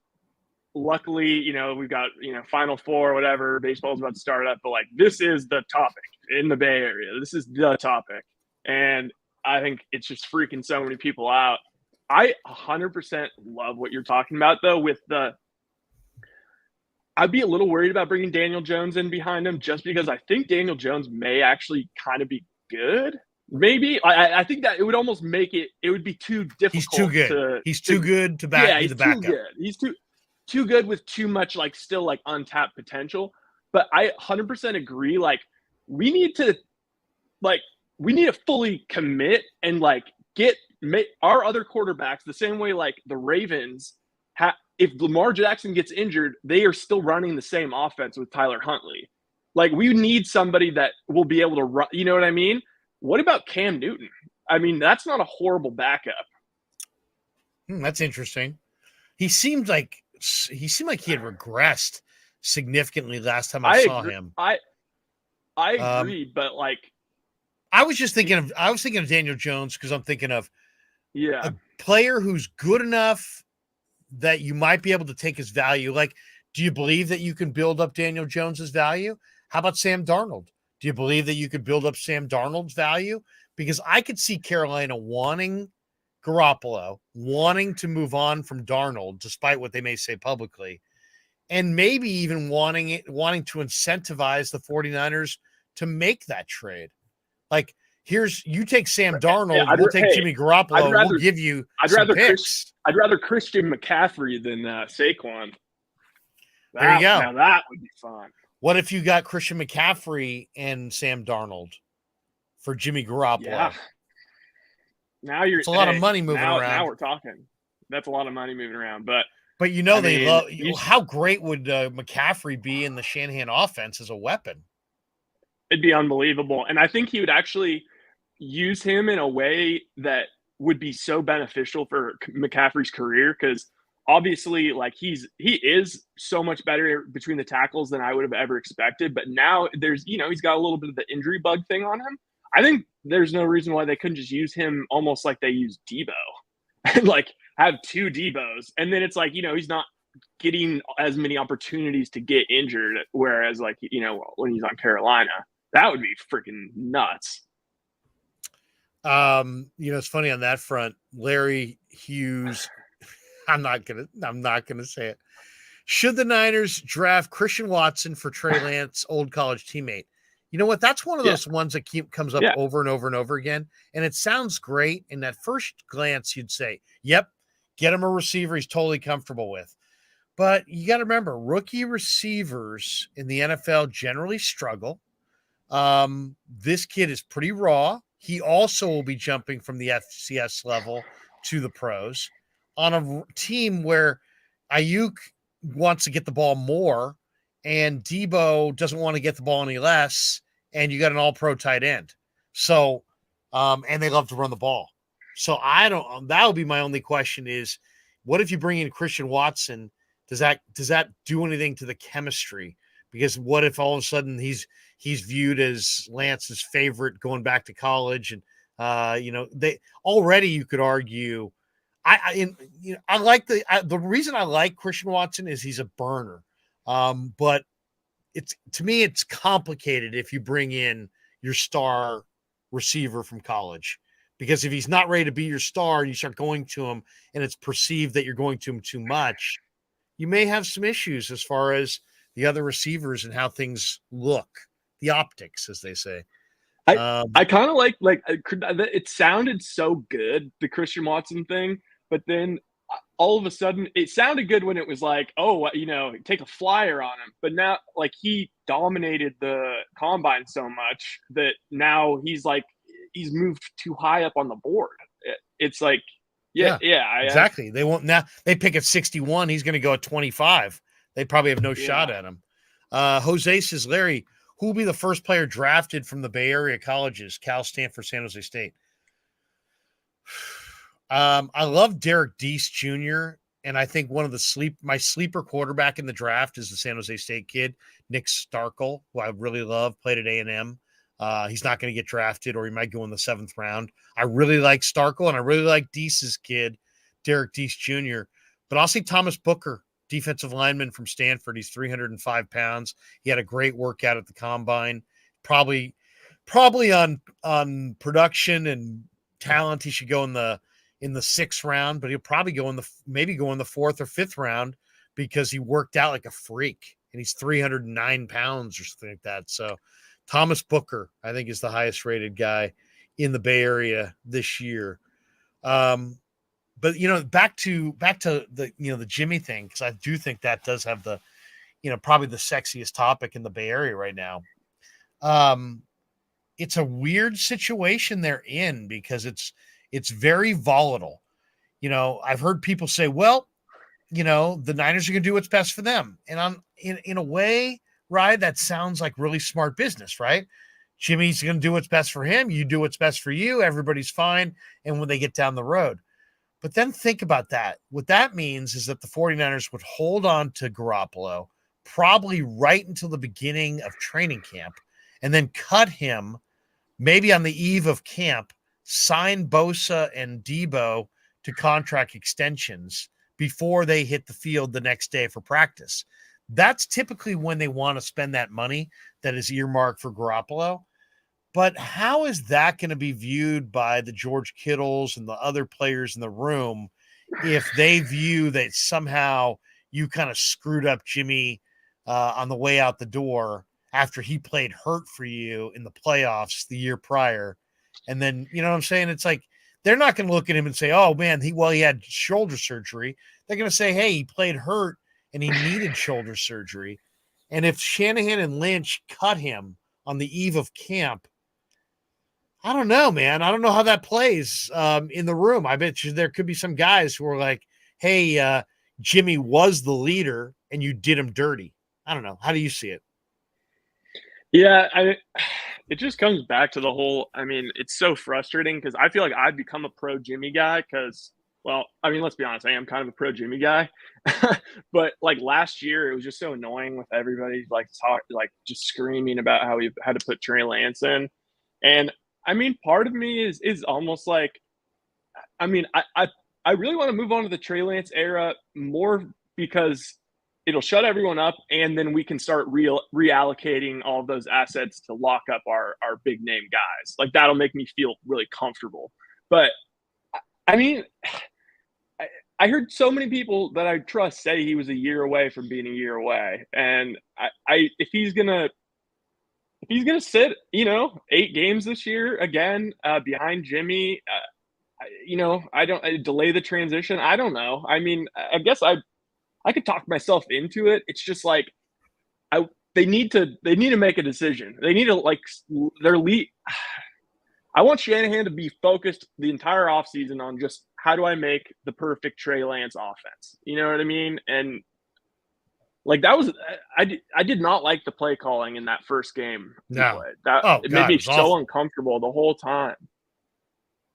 luckily, we've got, Final Four, whatever, baseball's about to start up, but this is the topic in the Bay Area. This is the topic. And I think it's just freaking so many people out. I 100% love what you're talking about, though, I'd be a little worried about bringing Daniel Jones in behind him, just because I think Daniel Jones may actually kind of be good. Maybe. I think that it would almost make it would be too difficult. He's too good. He's too good to be the backup. Too good. He's too good with too much still untapped potential. But I 100% agree. We need to fully commit and get our other quarterbacks the same way the Ravens if Lamar Jackson gets injured, they are still running the same offense with Tyler Huntley. We need somebody that will be able to run. You know what I mean? What about Cam Newton? That's not a horrible backup. That's interesting. He seemed like he had regressed significantly last time I saw him. I agree, but I was thinking of Daniel Jones, because I'm thinking of a player who's good enough that you might be able to take his value. Do you believe that you can build up Daniel Jones's value? How about Sam Darnold? Do you believe that you could build up Sam Darnold's value? Because I could see Carolina wanting Garoppolo, wanting to move on from Darnold, despite what they may say publicly, and maybe even wanting to incentivize the 49ers to make that trade. You take Sam Darnold, we'll take Jimmy Garoppolo, we'll give you some picks. I'd rather Christian McCaffrey than Saquon. There you go. Now that would be fun. What if you got Christian McCaffrey and Sam Darnold for Jimmy Garoppolo? Yeah. Now you're. It's a lot of money moving around. Now we're talking. That's a lot of money moving around. But they love. How great would McCaffrey be in the Shanahan offense as a weapon? It'd be unbelievable, and I think he would actually use him in a way that would be so beneficial for McCaffrey's career, because obviously, like, he is so much better between the tackles than I would have ever expected. But now there's, he's got a little bit of the injury bug thing on him. I think there's no reason why they couldn't just use him almost like they use Debo, like have two Debos, and then it's like, he's not getting as many opportunities to get injured. Whereas, like, when he's on Carolina, that would be freaking nuts. It's funny on that front. Larry Hughes. I'm not gonna say it. Should the Niners draft Christian Watson for Trey Lance, old college teammate? You know what? That's one of those ones that comes up over and over and over again. And it sounds great. In that first glance, you'd say, yep, get him a receiver he's totally comfortable with. But you got to remember, rookie receivers in the NFL generally struggle. This kid is pretty raw. He also will be jumping from the FCS level to the pros on a team where Aiyuk wants to get the ball more and Debo doesn't want to get the ball any less, and you got an all-pro tight end. So, and they love to run the ball. So that would be my only question is, what if you bring in Christian Watson? Does that do anything to the chemistry? Because what if all of a sudden he's viewed as Lance's favorite going back to college, and they already, you could argue. I like the reason I like Christian Watson is he's a burner, but to me it's complicated if you bring in your star receiver from college, because if he's not ready to be your star and you start going to him and it's perceived that you're going to him too much, you may have some issues as far as the other receivers and how things look, the optics, as they say. I kind of like it sounded so good, the Christian Watson thing, but then all of a sudden it sounded good when it was like, oh, take a flyer on him. But now, like, he dominated the combine so much that now he's moved too high up on the board. It's like, exactly. They won't now. They pick at 61. He's going to go at 25. They probably have no shot at him. Jose says, Larry, who will be the first player drafted from the Bay Area colleges? Cal, Stanford, San Jose State. I love Derek Deese Jr., and I think one of my sleeper quarterback in the draft is the San Jose State kid, Nick Starkel, who I really love, played at A&M. He's not going to get drafted, or he might go in the 7th round. I really like Starkel, and I really like Deese's kid, Derek Deese Jr., but I'll say Thomas Booker, defensive lineman from Stanford. He's 305 pounds. He had a great workout at the combine. Probably on production and talent, he should go in the 6th round, but he'll probably go in the 4th or 5th round because he worked out like a freak, and he's 309 pounds or something like that. So Thomas Booker, I think, is the highest rated guy in the Bay Area this year. But back to the the Jimmy thing, because I do think that does have the probably the sexiest topic in the Bay Area right now. It's a weird situation they're in because it's very volatile. I've heard people say, well, the Niners are going to do what's best for them, and in a way, right, that sounds like really smart business, right? Jimmy's going to do what's best for him. You do what's best for you. Everybody's fine. And when they get down the road. But then think about that. What that means is that the 49ers would hold on to Garoppolo probably right until the beginning of training camp, and then cut him maybe on the eve of camp, sign Bosa and Debo to contract extensions before they hit the field the next day for practice. That's typically when they want to spend that money that is earmarked for Garoppolo. But how is that going to be viewed by the George Kittles and the other players in the room if they view that somehow you kind of screwed up Jimmy on the way out the door after he played hurt for you in the playoffs the year prior? And then, you know what I'm saying? It's like, they're not going to look at him and say, oh man, he had shoulder surgery. They're going to say, hey, he played hurt and he needed shoulder surgery. And if Shanahan and Lynch cut him on the eve of camp, I don't know, man. I don't know how that plays in the room. I bet you there could be some guys who are like, hey, Jimmy was the leader and you did him dirty. I don't know. How do you see it? Yeah, it just comes back to the whole, I mean, it's so frustrating because I feel like I've become a pro Jimmy guy because, well, I mean, let's be honest, I am kind of a pro Jimmy guy. But like last year, it was just so annoying with everybody just screaming about how we had to put Trey Lance in. And I mean, part of me is almost like, I mean, I really want to move on to the Trey Lance era more because it'll shut everyone up, and then we can start reallocating all of those assets to lock up our big name guys. Like that'll make me feel really comfortable. But I mean, I heard so many people that I trust say he was a year away from being a year away, and if he's gonna sit, 8 games this year again behind Jimmy, I don't delay the transition. I don't know. I mean, I guess I could talk myself into it. It's just like they need to make a decision. They need to their lead. I want Shanahan to be focused the entire offseason on just how do I make the perfect Trey Lance offense. You know what I mean? And like that was I did not like the play calling in that first game. No. It made me so uncomfortable the whole time.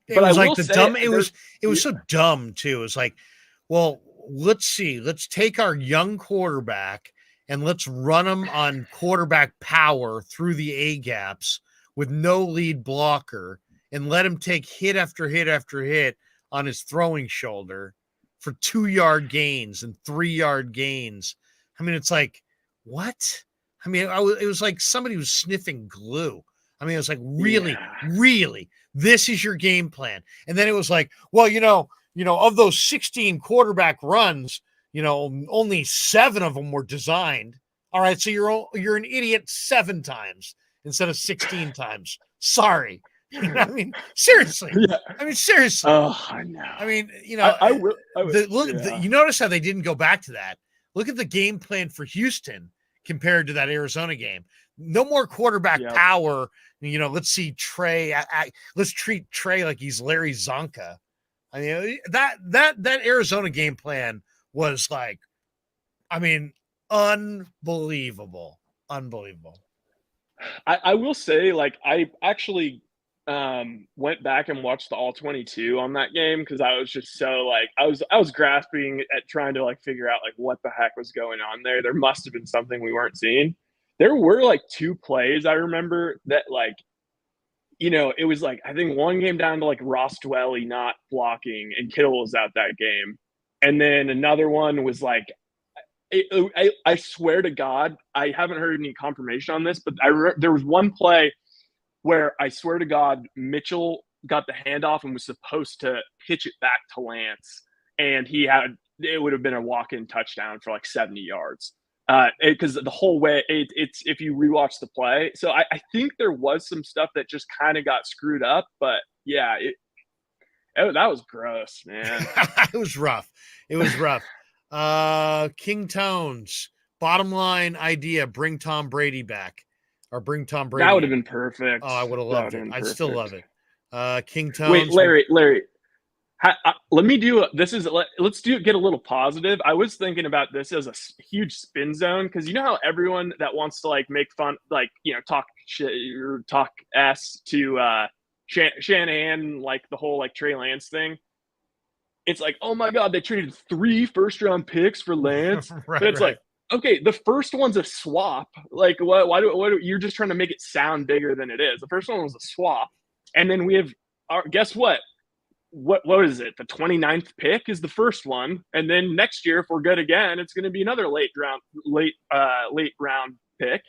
It was like it was so dumb too. It was like, well, let's see. Let's take our young quarterback and let's run him on quarterback power through the A gaps with no lead blocker and let him take hit after hit after hit on his throwing shoulder for 2-yard gains and 3-yard gains. I mean, it's like, what? I mean, it was like somebody was sniffing glue. I mean, it was like, really, this is your game plan. And then it was like, well, of those 16 quarterback runs, only 7 of them were designed. All right, so you're an idiot 7 times instead of 16 times. Sorry. I mean, seriously. Yeah. I mean, seriously. Oh, I know. I mean, I will. You notice how they didn't go back to that. Look at the game plan for Houston compared to that Arizona game. No more quarterback power. Let's see Trey. Let's treat Trey like he's Larry Zonka. I mean, that Arizona game plan was like, I mean, unbelievable. I will say, like, I actually went back and watched the all 22 on that game because I was just so like I was grasping at trying to like figure out like what the heck was going on there. There must have been something we weren't seeing. There were like 2 plays I remember that like, it was like I think one came down to like Ross Dwelly not blocking and Kittle was out that game, and then another one was like I swear to God I haven't heard any confirmation on this, but there was one play where I swear to God, Mitchell got the handoff and was supposed to pitch it back to Lance, and it would have been a walk-in touchdown for like 70 yards. Because the whole way, it's if you rewatch the play. So I think there was some stuff that just kind of got screwed up, but yeah, that was gross, man. It was rough. King Tones, bottom line idea: bring Tom Brady back. Or bring Tom Brady. That would have been perfect. Oh, I would have loved it. I'd still love it. King Tones. Wait, Larry. Let me do let's get a little positive. I was thinking about this as a huge spin zone because you know how everyone that wants to like make fun, like talk shit or talk s to Shanahan, like the whole like Trey Lance thing. It's like, oh my God, they traded 3 first-round picks for Lance. Right, but it's like, okay, the first one's a swap. Like, why do you're just trying to make it sound bigger than it is? The first one was a swap, and then we have guess what? What is it? The 29th pick is the first one, and then next year, if we're good again, it's going to be another late round pick.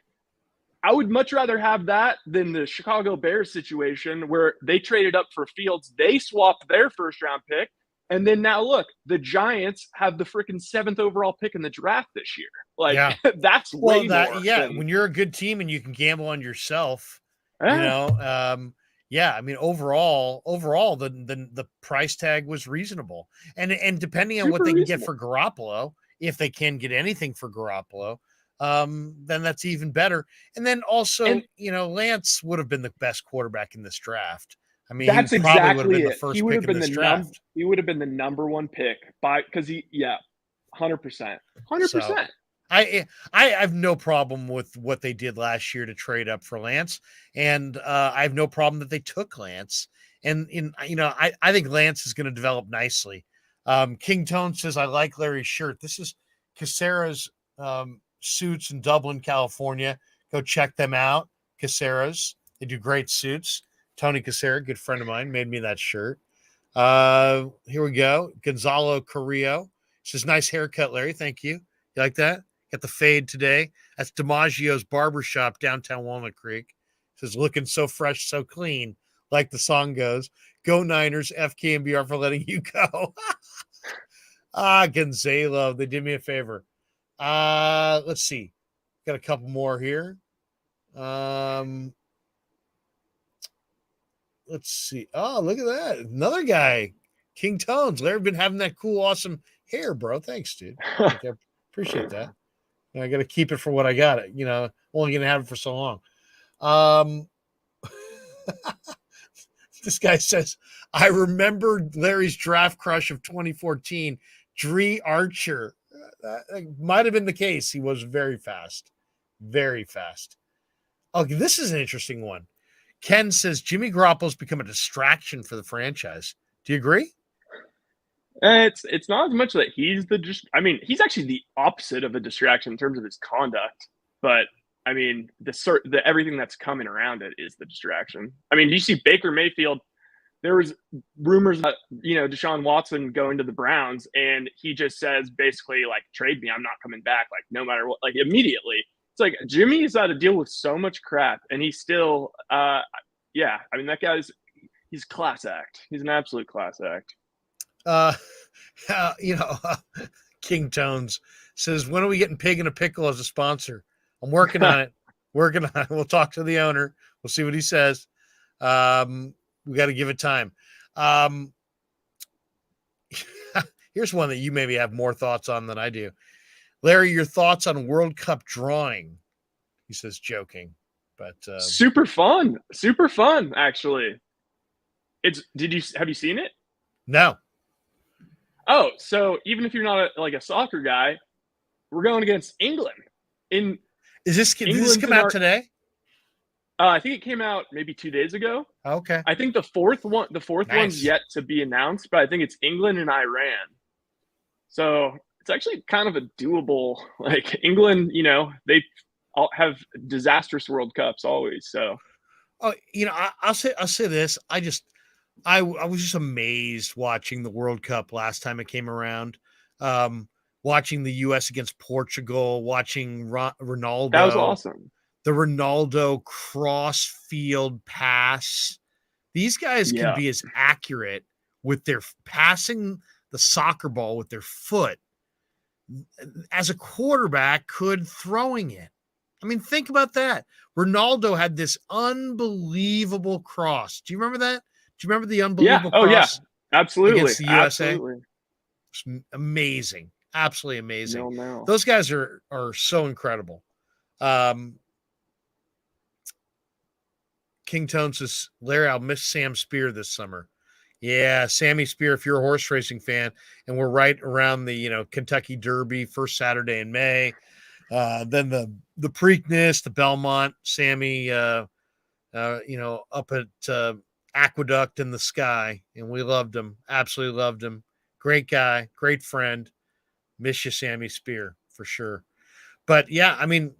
I would much rather have that than the Chicago Bears situation where they traded up for Fields, they swapped their first round pick. And then now look, the Giants have the freaking 7th overall pick in the draft this year. Like that's way more. Yeah, when you're a good team and you can gamble on yourself, I mean, overall, the price tag was reasonable, and depending on what they can get for Garoppolo, if they can get anything for Garoppolo, then that's even better. And then also, Lance would have been the best quarterback in this draft. I mean, that's he probably would have exactly been the it. first He would pick have in been this the draft. He would have been the number one pick because 100%. So, I have no problem with what they did last year to trade up for Lance, and I have no problem that they took Lance. And I think Lance is going to develop nicely. King Tone says, I like Larry's shirt. This is Caceres suits in Dublin, California. Go check them out. Caceres. They do great suits. Tony Cacera, good friend of mine, made me that shirt. Here we go. Gonzalo Carrillo says, nice haircut, Larry. Thank you. You like that? Got the fade today. That's DiMaggio's barbershop downtown Walnut Creek. Says, looking so fresh, so clean, like the song goes. Go Niners, FK and BR for letting you go. Gonzalo, they did me a favor. Let's see. Got a couple more here. Let's see. Oh, look at that. Another guy. King Tones. Larry been having that cool, awesome hair, bro. Thanks, dude. I appreciate that. I got to keep it for what I got. Only going to have it for so long. This guy says, I remember Larry's draft crush of 2014, Dree Archer. That might have been the case. He was very fast. Very fast. Okay, this is an interesting one. Ken says Jimmy Garoppolo's become a distraction for the franchise. Do you agree? It's not as much that he's he's actually the opposite of a distraction in terms of his conduct. But I mean, the everything that's coming around it is the distraction. I mean, do you see Baker Mayfield? There was rumors that Deshaun Watson going to the Browns, and he just says basically like, trade me, I'm not coming back, like no matter what, like immediately. It's like Jimmy's had to deal with so much crap, and he's still, I mean, that he's class act. He's an absolute class act. King Tones says, when are we getting Pig in a Pickle as a sponsor? I'm working on it. We'll talk to the owner. We'll see what he says. We got to give it time. Here's one that you maybe have more thoughts on than I do. Larry, your thoughts on World Cup drawing? He says, joking, but super fun, actually. Have you seen it? No. Oh, so even if you're not a soccer guy, we're going against England. Did this come out today? I think it came out maybe 2 days ago. Okay. I think the fourth one's yet to be announced, but I think it's England and Iran. So it's actually kind of a doable, like England, they all have disastrous World Cups always. So, I'll say this. I was just amazed watching the World Cup last time it came around. Watching the U.S. against Portugal, watching Ronaldo. That was awesome. The Ronaldo cross-field pass. These guys can be as accurate with their passing the soccer ball with their foot as a quarterback could throwing it. I mean, think about that. Ronaldo had this unbelievable cross. Do you remember that? Do you remember the unbelievable cross? Absolutely. Against the USA? Absolutely. It's amazing. Absolutely amazing. No. Those guys are so incredible. King Tone says, Larry, I'll miss Sam Spear this summer. Yeah, Sammy Spear, if you're a horse racing fan, and we're right around the Kentucky Derby, first Saturday in May. Then the Preakness, the Belmont, Sammy, up at Aqueduct in the Sky, and we loved him, absolutely loved him. Great guy, great friend. Miss you, Sammy Spear, for sure. But yeah, I mean,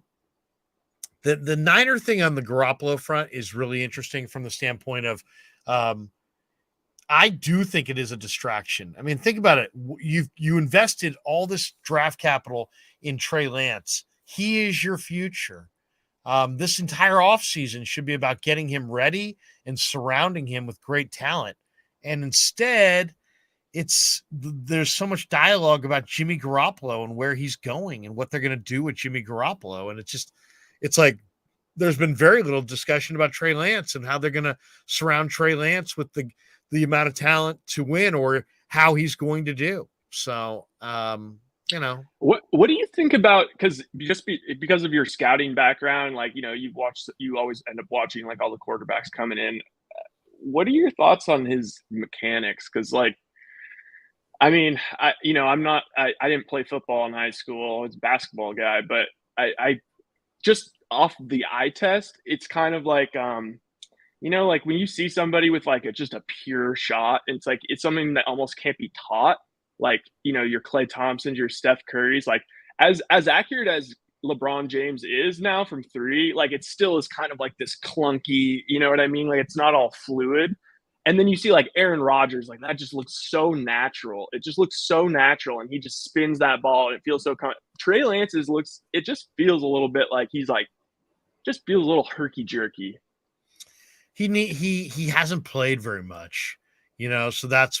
the Niner thing on the Garoppolo front is really interesting from the standpoint of, I do think it is a distraction. I mean, think about it. You invested all this draft capital in Trey Lance. He is your future. This entire offseason should be about getting him ready and surrounding him with great talent. And instead, there's so much dialogue about Jimmy Garoppolo and where he's going and what they're going to do with Jimmy Garoppolo. And it's like there's been very little discussion about Trey Lance and how they're going to surround Trey Lance with the amount of talent to win or how he's going to do. So, you know. What do you think about, because because of your scouting background, like, you always end up watching like all the quarterbacks coming in. What are your thoughts on his mechanics? Because like, I mean, I didn't play football in high school. I was a basketball guy, but I just off the eye test, it's kind of like like when you see somebody with like just a pure shot, it's like it's something that almost can't be taught. Like, your Klay Thompsons, your Steph Curry's, like as accurate as LeBron James is now from three, like it still is kind of like this clunky, you know what I mean? Like it's not all fluid. And then you see like Aaron Rodgers, like that just looks so natural. It just looks so natural, and he just spins that ball, and it feels so. Trey Lance's it just feels a little bit like he's like, just feels a little herky jerky. He hasn't played very much, so that's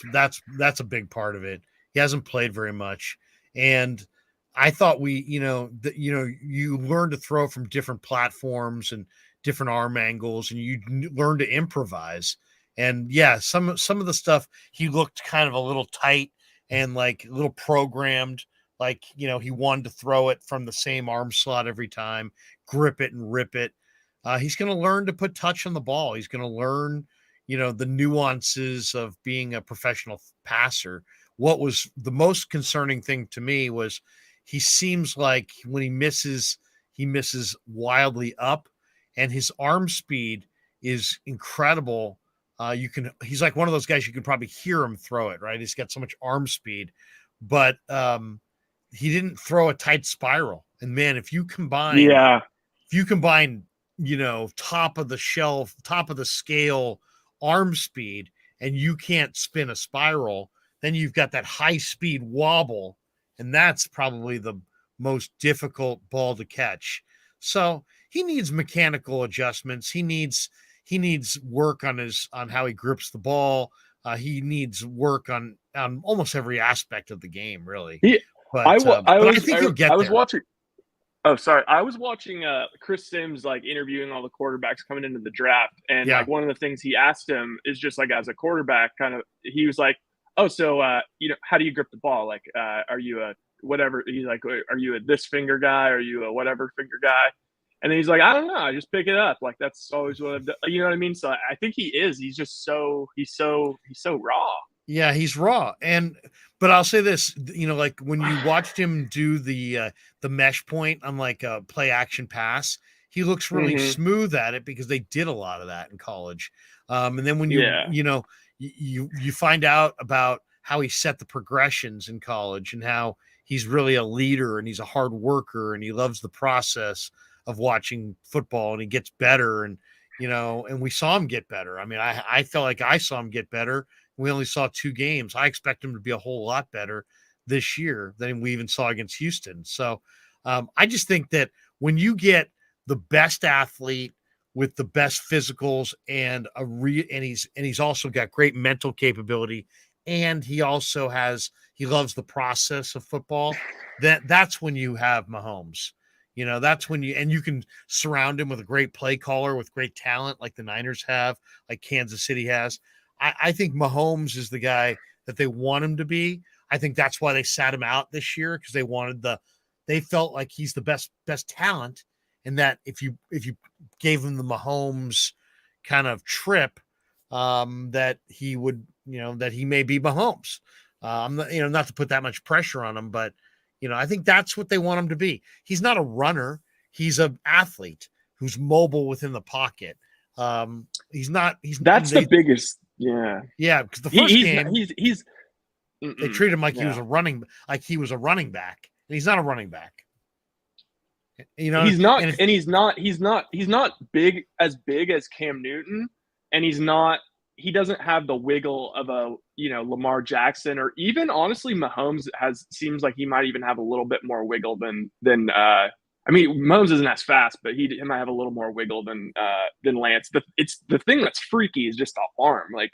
a big part of it. He hasn't played very much, and I thought you learn to throw from different platforms and different arm angles, and you learn to improvise. And yeah, some of the stuff, he looked kind of a little tight and like a little programmed, like, he wanted to throw it from the same arm slot every time, grip it and rip it. He's going to learn to put touch on the ball. He's going to learn, the nuances of being a professional passer. What was the most concerning thing to me was he seems like when he misses wildly up, and his arm speed is incredible. He's like one of those guys, you can probably hear him throw it, right? He's got so much arm speed, but he didn't throw a tight spiral. And man, if you combine, top of the shelf, top of the scale arm speed, and you can't spin a spiral, then you've got that high speed wobble. And that's probably the most difficult ball to catch. So he needs mechanical adjustments. He needs work on how he grips the ball. He needs work on almost every aspect of the game, really. I think he'll get there. I was watching Chris Sims like interviewing all the quarterbacks coming into the draft, and like one of the things he asked him is just like, as a quarterback, kind of, he was like, "Oh, so how do you grip the ball? Like, are you a whatever?" He's like, "Are you a this finger guy? Are you a whatever finger guy?" And then he's like, "I don't know. I just pick it up. Like that's always what I've done." You know what I mean? So I think he is. He's just he's so raw. Yeah, he's raw. But I'll say this, like when you watched him do the mesh point on like a play action pass, he looks really smooth at it because they did a lot of that in college. And then when you find out about how he set the progressions in college and how he's really a leader and he's a hard worker and he loves the process of watching football, and he gets better, and and we saw him get better. I mean, I felt like I saw him get better. We only saw 2 games. I expect him to be a whole lot better this year than we even saw against Houston. So I just think that when you get the best athlete with the best physicals and he's also got great mental capability, and he loves the process of football, that's when you have Mahomes. That's when you can surround him with a great play caller with great talent like the Niners have, like Kansas City has. I think Mahomes is the guy that they want him to be. I think that's why they sat him out this year, because they felt like he's the best talent, and that if you gave him the Mahomes kind of trip, that he would, that he may be Mahomes. I'm not, not to put that much pressure on him, but I think that's what they want him to be. He's not a runner. He's an athlete who's mobile within the pocket. That's the biggest. Yeah. Yeah. Because the first game, they treated him like he was a running back. And he's not a running back. He's not, and he's not big as Cam Newton, and he doesn't have the wiggle of a, Lamar Jackson, or even honestly Mahomes seems like he might even have a little bit more wiggle than Mahomes isn't as fast, but he might have a little more wiggle than Lance. It's the thing that's freaky is just the arm. Like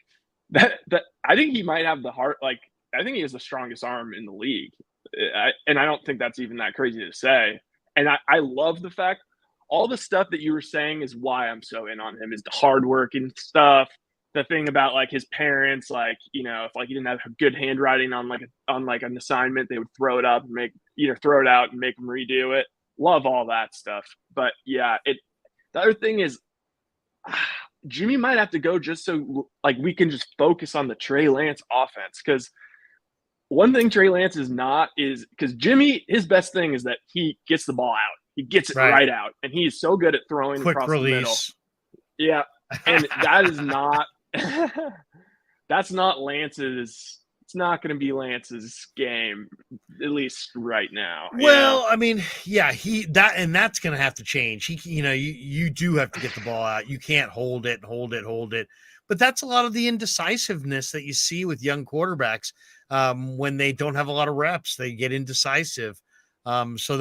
that I think he might have the heart. Like I think he has the strongest arm in the league. And I don't think that's even that crazy to say. And I love the fact all the stuff that you were saying is why I'm so in on him, is the hard working stuff. The thing about like his parents, like, if like he didn't have good handwriting on an assignment, they would throw it up and either throw it out and make them redo it. Love all that stuff. But yeah, the other thing is Jimmy might have to go just so like we can just focus on the Trey Lance offense. Because one thing Trey Lance is not is because Jimmy, his best thing is that he gets the ball out. He gets it right out. And he's so good at throwing quick across release. the middle. Yeah. And that is not that's not Lance's. It's not going to be Lance's game, at least right now. Well, I mean, yeah, that's going to have to change. You do have to get the ball out. You can't hold it. But that's a lot of the indecisiveness that you see with young quarterbacks when they don't have a lot of reps. They get indecisive. So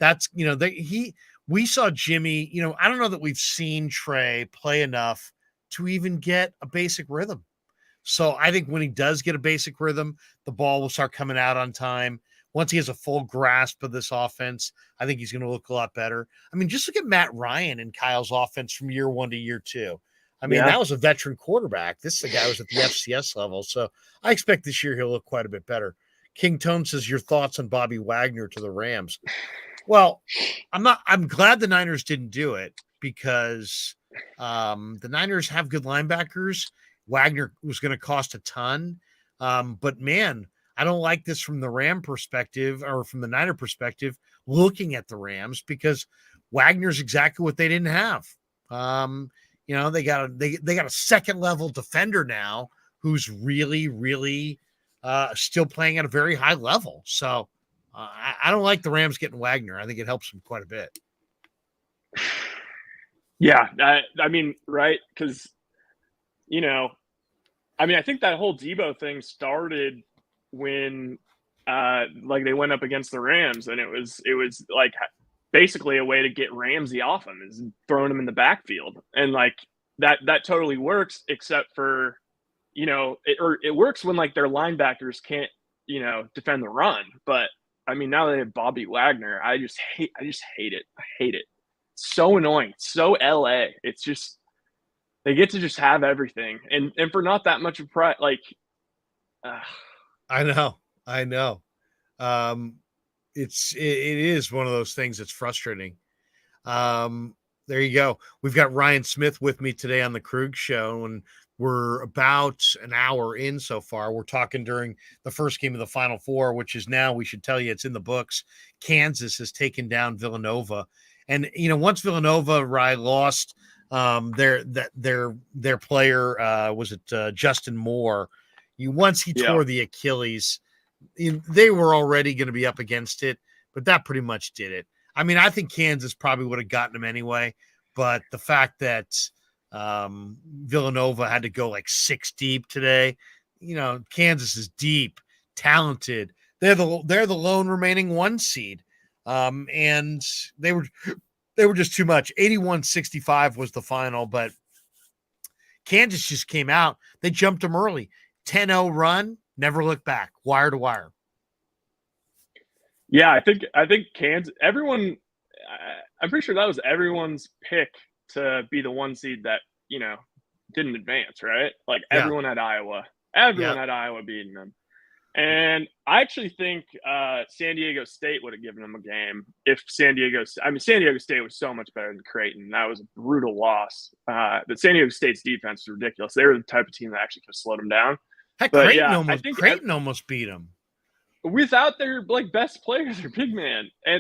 that's we saw Jimmy. I don't know that we've seen Trey play enough to even get a basic rhythm. So I think when he does get a basic rhythm, the ball will start coming out on time. Once he has a full grasp of this offense, I think he's going to look a lot better. I mean, just look at Matt Ryan and Kyle's offense from year 1 to year 2. I mean, that was a veteran quarterback. This is the guy who was at the FCS level. So I expect this year he'll look quite a bit better. King Tone says, your thoughts on Bobby Wagner to the Rams. Well, I'm glad the Niners didn't do it because the Niners have good linebackers. Wagner was going to cost a ton. But man, I don't like this from the Ram perspective or from the Niner perspective, looking at the Rams, because Wagner's exactly what they didn't have. They got a second level defender now who's really, really still playing at a very high level. So I don't like the Rams getting Wagner. I think it helps them quite a bit. Yeah. I mean, right. Cause I think that whole Debo thing started when they went up against the Rams, and it was like basically a way to get Ramsey off him is throwing him in the backfield. And like that totally works, except for, it works when like their linebackers can't, defend the run. But I mean, now they have Bobby Wagner. I just hate it. I hate it. It's so annoying. It's so LA. It's just, they get to just have everything, and for not that much of price, like. I know. It is one of those things that's frustrating. There you go. We've got Ryan Smith with me today on the Krueg Show, and we're about an hour in so far. We're talking during the first game of the Final Four, which is now, we should tell you, it's in the books. Kansas has taken down Villanova, and once Villanova lost. Their player was it Justin Moore. Once he tore the Achilles, they were already going to be up against it, but that pretty much did it. I mean, I think Kansas probably would have gotten him anyway, but the fact that Villanova had to go like 6 deep today, Kansas is deep, talented. They're the lone remaining 1 seed, and they were just too much. 81-65 was the final, but Kansas just came out. They jumped them early. 10-0 run, never look back, wire to wire. Yeah, I think Kansas, everyone, I'm pretty sure that was everyone's pick to be the 1 seed that, didn't advance, right? Like everyone had Iowa. Everyone had Iowa beating them. And I actually think San Diego State would have given them a game if San Diego State was so much better than Creighton. That was a brutal loss. But San Diego State's defense was ridiculous. They were the type of team that actually could have slowed them down. Heck, but Creighton almost beat them without their best players, their big man. I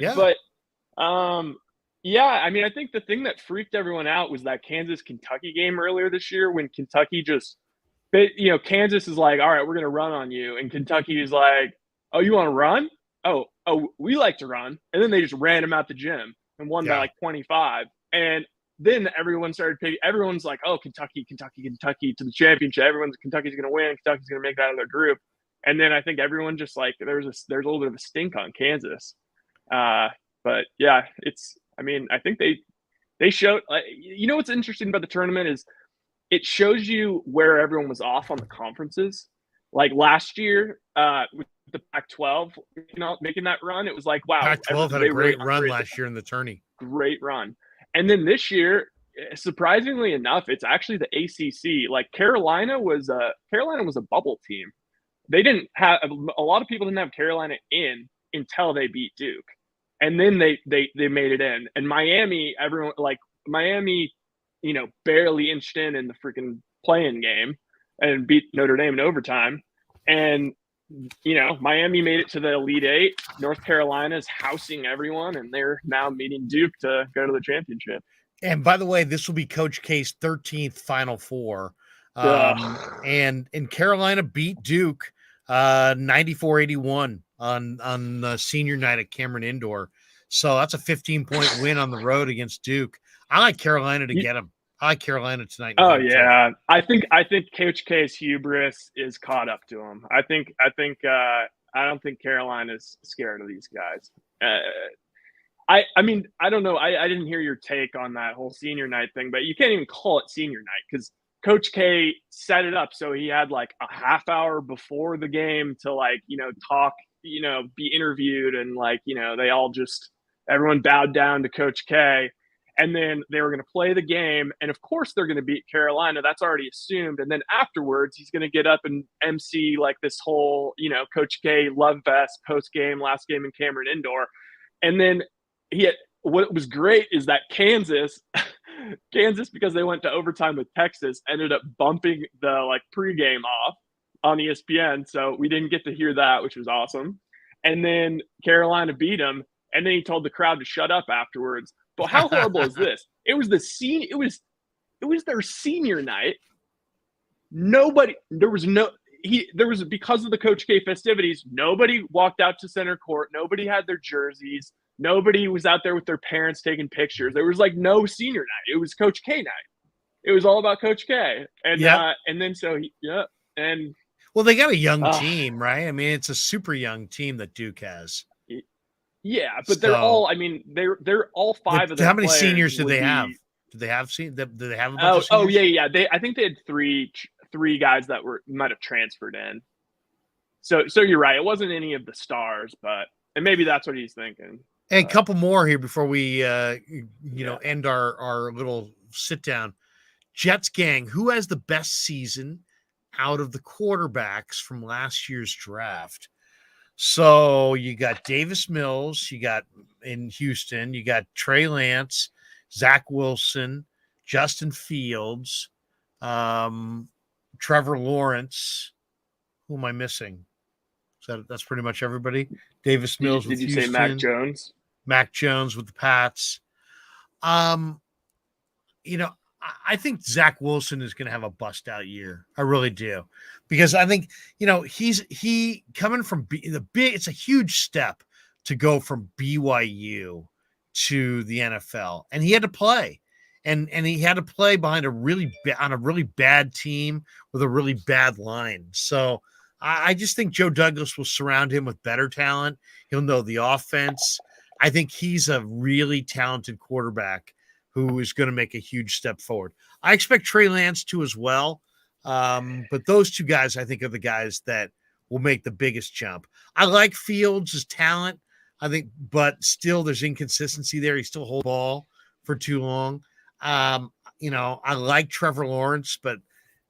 think the thing that freaked everyone out was that Kansas-Kentucky game earlier this year when Kentucky just. Kansas is like, all right, we're going to run on you. And Kentucky is like, oh, you want to run? Oh, we like to run. And then they just ran him out the gym and won by like 25. And then everyone started picking. Everyone's like, oh, Kentucky to the championship. Kentucky's going to win. Kentucky's going to make that out of their group. And then I think everyone just like, there's a little bit of a stink on Kansas. But yeah, I think they showed, what's interesting about the tournament is, it shows you where everyone was off on the conferences. Like last year, with the Pac-12 making that run, it was like, wow. Pac-12 had a great run last year in the tourney. Great run. And then this year, surprisingly enough, it's actually the ACC. Like Carolina was a bubble team. They didn't have – a lot of people didn't have Carolina in until they beat Duke. And then they made it in. And Miami, barely inched in the freaking play-in game and beat Notre Dame in overtime. And, Miami made it to the Elite Eight. North Carolina's housing everyone, and they're now meeting Duke to go to the championship. And by the way, this will be Coach K's 13th Final Four. And Carolina beat Duke 94-81 on senior night at Cameron Indoor. So that's a 15-point win on the road against Duke. I like Carolina to get them. I like Carolina tonight. Oh yeah, I think Coach K's hubris is caught up to him. I don't think Carolina's scared of these guys. I don't know. I didn't hear your take on that whole senior night thing, but you can't even call it senior night because Coach K set it up so he had like a half hour before the game to talk, be interviewed, and everyone bowed down to Coach K. And then they were going to play the game. And of course they're going to beat Carolina. That's already assumed. And then afterwards, he's going to get up and MC this whole, Coach K love fest post game, last game in Cameron Indoor. And then what was great is that Kansas, because they went to overtime with Texas, ended up bumping the pregame off on ESPN. So we didn't get to hear that, which was awesome. And then Carolina beat them. And then he told the crowd to shut up afterwards. But how horrible is this? It was their senior night. Because of the Coach K festivities, nobody walked out to center court. Nobody had their jerseys. Nobody was out there with their parents taking pictures. There was no senior night. It was Coach K night. It was all about Coach K. And well, they got a young team, right? I mean, it's a super young team that Duke has. Yeah, but they're all. I mean, they're all five of them. How many seniors do they have? Do they have a bunch of seniors? Oh yeah. I think they had three guys that might have transferred in. So you're right. It wasn't any of the stars, and maybe that's what he's thinking. And a couple more here before we end our little sit down. Jets gang, who has the best season out of the quarterbacks from last year's draft? So you got Davis Mills, you got in Houston, you got Trey Lance, Zach Wilson, Justin Fields, Trevor Lawrence. Who am I missing? That's pretty much everybody. Davis Mills. Did you say Mac Jones? Mac Jones with the Pats. I think Zach Wilson is going to have a bust out year. I really do, because I think, he coming from it's a huge step to go from BYU to the NFL, and he had to play, and he had to play behind on a really bad team with a really bad line. So I just think Joe Douglas will surround him with better talent. He'll know the offense. I think he's a really talented quarterback who is going to make a huge step forward. I expect Trey Lance to as well. But those two guys, I think, are the guys that will make the biggest jump. I like Fields' talent, I think, but still there's inconsistency there. He still holds the ball for too long. I like Trevor Lawrence, but,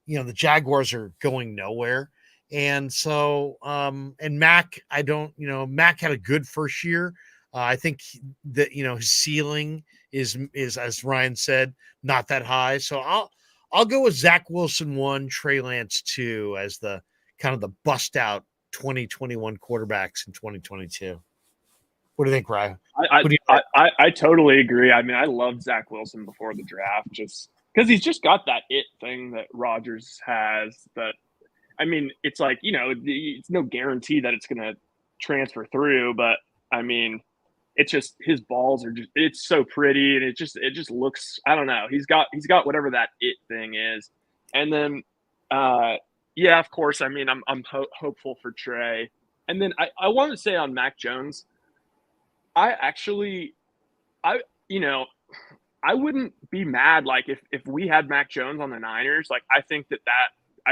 the Jaguars are going nowhere. And so, and Mac, Mac had a good first year. I think that, his ceiling is, as Ryan said, not that high. So I'll go with Zach Wilson 1, Trey Lance 2 as the kind of the bust out 2021 quarterbacks in 2022. What do you think, Ryan? I totally agree. I mean, I loved Zach Wilson before the draft just because he's just got that it thing that Rodgers has. That, I mean, it's it's no guarantee that it's going to transfer through, but I mean, it's just his balls are it's so pretty, and it just looks, I don't know. He's got whatever that it thing is. And then of course, I mean, I'm hopeful for Trey. And then I want to say on Mac Jones, I wouldn't be mad if we had Mac Jones on the Niners. I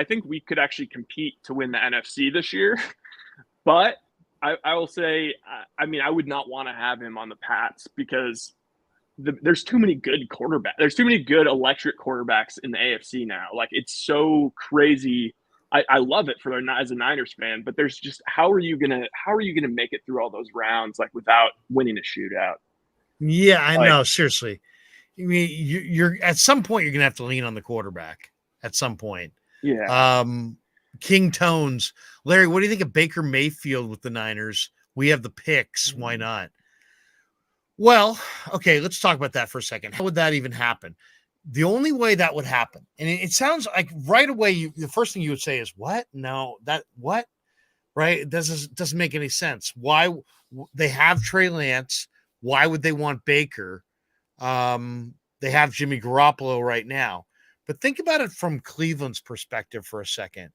think we could actually compete to win the NFC this year. But I will say, I mean, I would not want to have him on the Pats because there's too many good quarterbacks. There's too many good electric quarterbacks in the AFC now. It's so crazy I love it as a Niners fan, but there's just how are you gonna make it through all those rounds like without winning a shootout? Yeah, I know. Seriously, I mean, you're at some point you're gonna have to lean on the quarterback. At some point, Yeah. King Tones, Larry, what do you think of Baker Mayfield with the Niners? We have the picks. Why not? Well, okay, let's talk about that for a second. How would that even happen? The only way that would happen, and it sounds like right away, the first thing you would say is, "What? No, that what?" Right? It doesn't make any sense. Why they have Trey Lance? Why would they want Baker? They have Jimmy Garoppolo right now, but think about it from Cleveland's perspective for a second.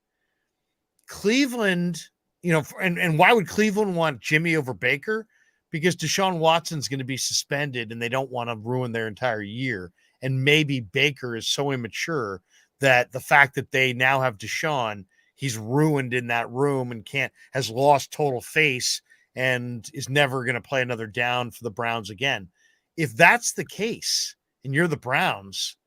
Cleveland, and why would Cleveland want Jimmy over Baker? Because Deshaun Watson's going to be suspended and they don't want to ruin their entire year. And maybe Baker is so immature that the fact that they now have Deshaun, he's ruined in that room and has lost total face and is never going to play another down for the Browns again. If that's the case and you're the Browns,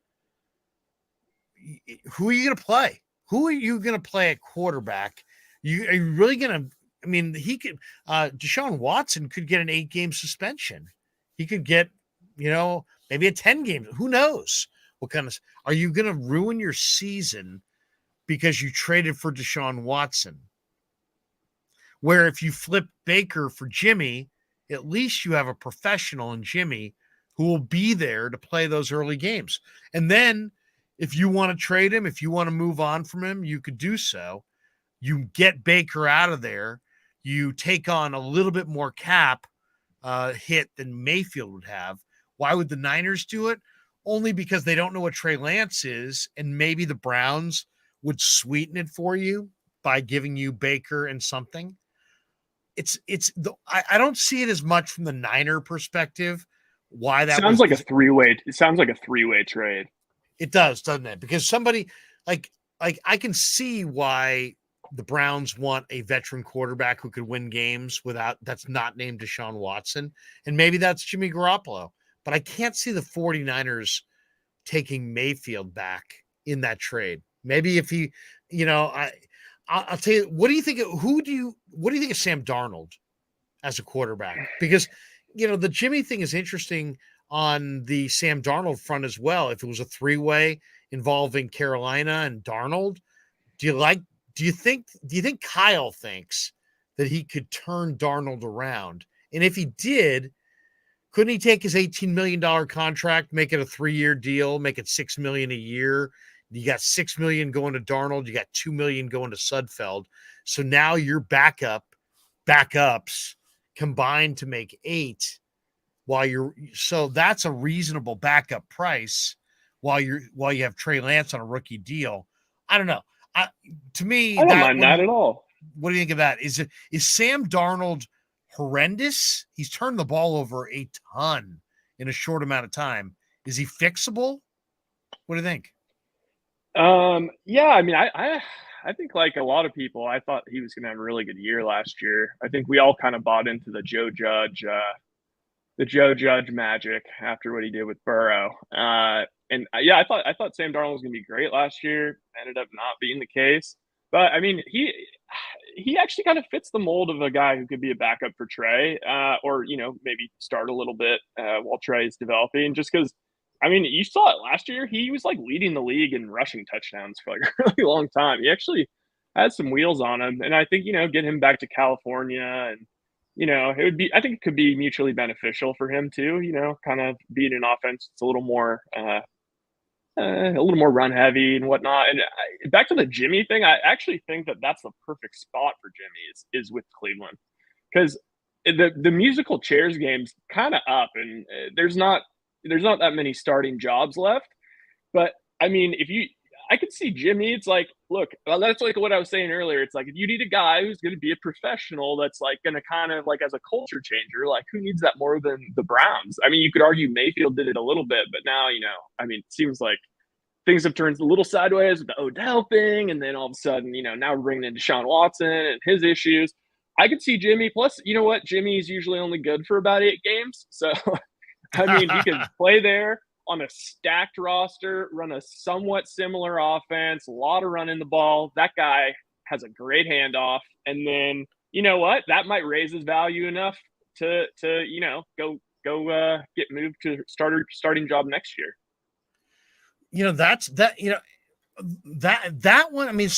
who are you going to play? Who are you going to play at quarterback? Are you really going to? I mean, he could. Deshaun Watson could get an 8-game suspension. He could get, maybe a 10-game. Who knows? What kind of? Are you going to ruin your season because you traded for Deshaun Watson? Where if you flip Baker for Jimmy, at least you have a professional in Jimmy who will be there to play those early games. And then if you want to trade him, if you want to move on from him, you could do so. You get Baker out of there. You take on a little bit more cap hit than Mayfield would have. Why would the Niners do it? Only because they don't know what Trey Lance is, and maybe the Browns would sweeten it for you by giving you Baker and something. I don't see it as much from the Niner perspective. Why that sounds like a three-way. It sounds like a three-way trade. It does, doesn't it? Because somebody like I can see why the Browns want a veteran quarterback who could win games that's not named Deshaun Watson. And maybe that's Jimmy Garoppolo. But I can't see the 49ers taking Mayfield back in that trade. Maybe if he, I'll tell you, what do you think of Sam Darnold as a quarterback? Because, the Jimmy thing is interesting on the Sam Darnold front as well. If it was a 3-way involving Carolina and Darnold, do you think Kyle thinks that he could turn Darnold around? And if he did, couldn't he take his $18 million contract, make it a 3-year deal, make it $6 million a year? You got $6 million going to Darnold. You got $2 million going to Sudfeld. So now your backups combined to make $8 so that's a reasonable backup price while you have Trey Lance on a rookie deal. I don't know. To me, I don't mind that at all. What do you think of that? Is Sam Darnold horrendous? He's turned the ball over a ton in a short amount of time. Is he fixable? What do you think? Yeah, I mean, I think like a lot of people, I thought he was going to have a really good year last year. I think we all kind of bought into the Joe Judge magic after what he did with Burrow. And yeah, I thought Sam Darnold was going to be great last year. Ended up not being the case. But I mean, he actually kind of fits the mold of a guy who could be a backup for Trey, or maybe start a little bit while Trey is developing. Just because, I mean, you saw it last year. He was like leading the league in rushing touchdowns for like a really long time. He actually had some wheels on him, and I think get him back to California and. I think it could be mutually beneficial for him too, kind of being an offense. It's a little more run heavy and whatnot. And back to the Jimmy thing, I actually think that that's the perfect spot for Jimmy is with Cleveland, because the musical chairs game's kind of up, and there's not that many starting jobs left. But I mean, I could see Jimmy. It's like, look, that's like what I was saying earlier. It's like, if you need a guy who's going to be a professional, that's like going to kind of like as a culture changer, like who needs that more than the Browns? I mean, you could argue Mayfield did it a little bit, but now, I mean, it seems like things have turned a little sideways with the Odell thing. And then all of a sudden, now we're bringing in Deshaun Watson and his issues. I could see Jimmy. Plus, you know what? Jimmy's usually only good for about 8 games. So, I mean, he could play there. on a stacked roster, run a somewhat similar offense, a lot of running the ball. That guy has a great handoff. And then, you know what? That might raise his value enough to go get moved to starting job next year. That one. I mean,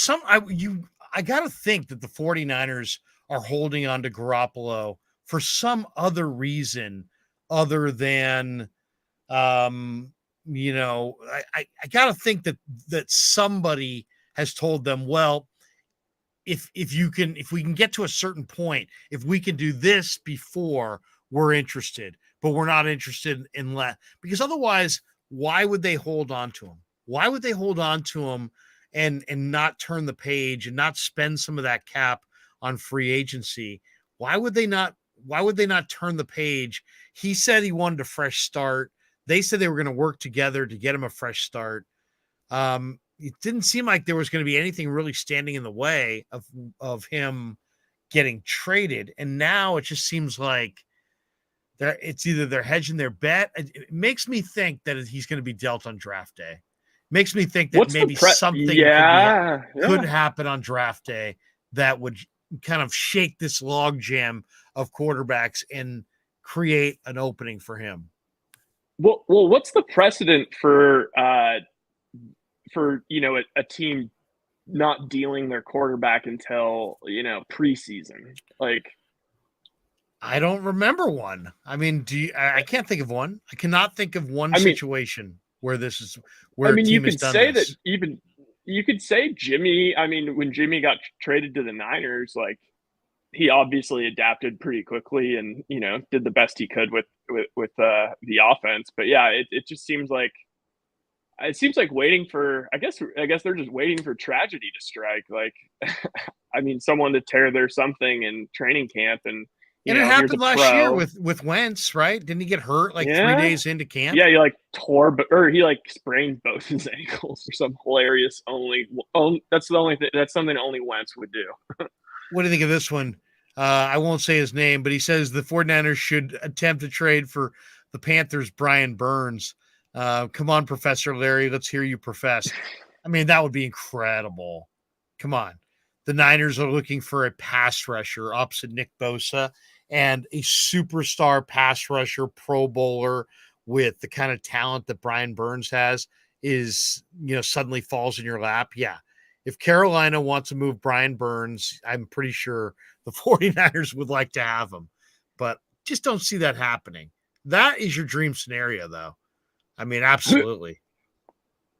I got to think that the 49ers are holding on to Garoppolo for some other reason other than, I got to think that somebody has told them, well, if we can get to a certain point, if we can do this before, we're interested, but we're not interested in less, because otherwise, why would they hold on to him? Why would they hold on to him and not turn the page and not spend some of that cap on free agency? Why would they not turn the page? He said he wanted a fresh start. They said they were going to work together to get him a fresh start. It didn't seem like there was going to be anything really standing in the way of him getting traded. And now it just seems like it's either they're hedging their bet. It makes me think that he's going to be dealt on draft day. Makes me think that maybe something could happen on draft day that would kind of shake this logjam of quarterbacks and create an opening for him. Well, what's the precedent for a team not dealing their quarterback until preseason? Like, I don't remember one. I mean, I can't think of one. I cannot think of one situation where this is where. You could say this. That you could say Jimmy. I mean, when Jimmy got traded to the Niners, like, he obviously adapted pretty quickly and did the best he could with the offense. But yeah, it just seems like waiting for. I guess they're just waiting for tragedy to strike. Like, I mean, someone to tear their something in training camp and. And it happened last year with Wentz, right? Didn't he get hurt 3 days into camp? Yeah, he sprained both his ankles or some hilarious that's something only Wentz would do. What do you think of this one? I won't say his name, but he says the 49ers should attempt to trade for the Panthers' Brian Burns. Come on, Professor Larry, let's hear you profess. I mean, that would be incredible. Come on. The Niners are looking for a pass rusher opposite Nick Bosa, and a superstar pass rusher, Pro Bowler with the kind of talent that Brian Burns has is, suddenly falls in your lap. Yeah. If Carolina wants to move Brian Burns, I'm pretty sure the 49ers would like to have him, but just don't see that happening. That is your dream scenario, though. I mean, absolutely.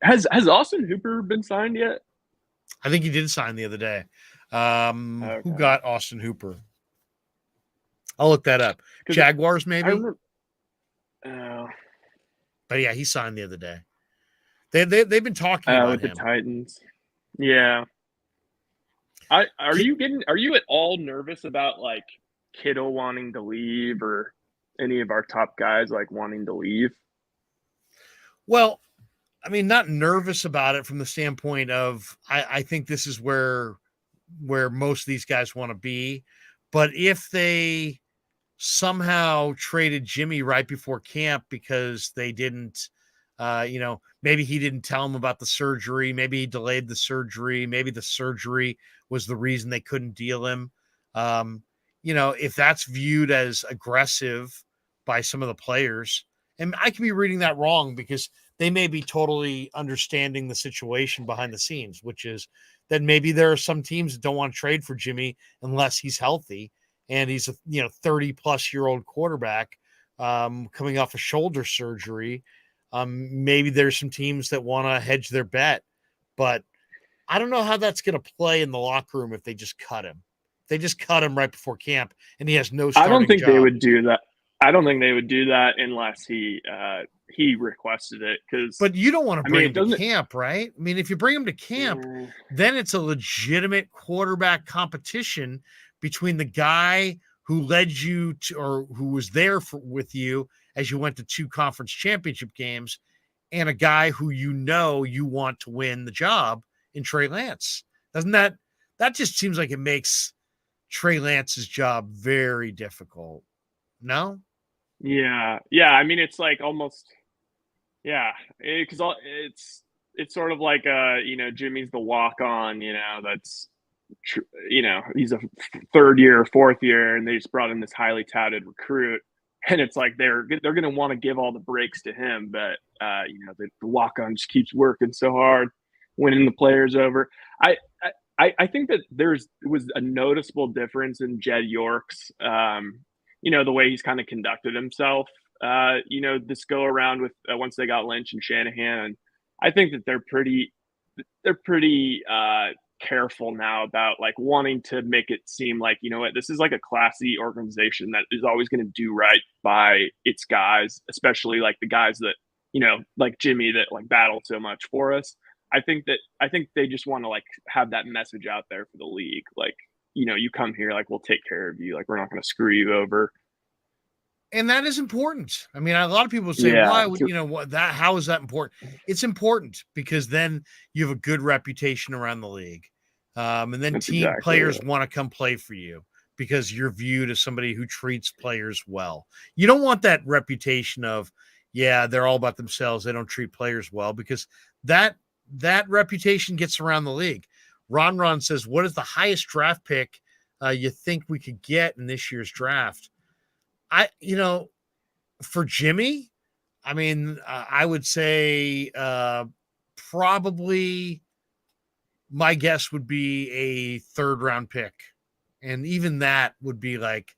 Has Austin Hooper been signed yet? I think he did sign the other day. Okay. Who got Austin Hooper? I'll look that up. Jaguars, maybe? But yeah, he signed the other day. They've been talking about with him. The Titans. Yeah. Are you at all nervous about like Kittle wanting to leave or any of our top guys like wanting to leave? Well, I mean, not nervous about it from the standpoint of I think this is where most of these guys want to be. But if they somehow traded Jimmy right before camp because they didn't, maybe he didn't tell him about the surgery. Maybe he delayed the surgery. Maybe the surgery was the reason they couldn't deal him. If that's viewed as aggressive by some of the players, and I could be reading that wrong because they may be totally understanding the situation behind the scenes, which is that maybe there are some teams that don't want to trade for Jimmy unless he's healthy and he's a 30-plus-year-old quarterback coming off a shoulder surgery. Maybe there's some teams that want to hedge their bet, but I don't know how that's going to play in the locker room if they just cut him. If they just cut him right before camp and he has no starting I don't think job. They would do that. I don't think they would do that unless he requested it. But you don't want to bring him to camp, right? I mean, if you bring him to camp, then it's a legitimate quarterback competition between the guy who led you to, or who was there with you as you went to 2 conference championship games, and a guy who you want to win the job in Trey Lance. Doesn't that just seems like it makes Trey Lance's job very difficult? No? Yeah. I mean, it's like almost Yeah, because it's sort of like Jimmy's the walk on, that's he's a third year, fourth year, and they just brought in this highly touted recruit, and it's like they're going to want to give all the breaks to him, but the walk on just keeps working so hard, winning the players over. I think that was a noticeable difference in Jed York's, the way he's kind of conducted himself, this go around with once they got Lynch and Shanahan. And I think that they're pretty careful now about like wanting to make it seem like, this is like a classy organization that is always going to do right by its guys, especially like the guys that, like Jimmy that like battled so much for us. I think they just want to like have that message out there for the league. Like, you come here, like, we'll take care of you. Like, we're not going to screw you over. And that is important. I mean, a lot of people say, why would, how is that important? It's important because then you have a good reputation around the league. And then players want to come play for you because you're viewed as somebody who treats players well. You don't want that reputation of, they're all about themselves. They don't treat players well, because that reputation gets around the league. Ron says, what is the highest draft pick you think we could get in this year's draft? For Jimmy, I mean, I would say probably my guess would be a third round pick. And even that would be like,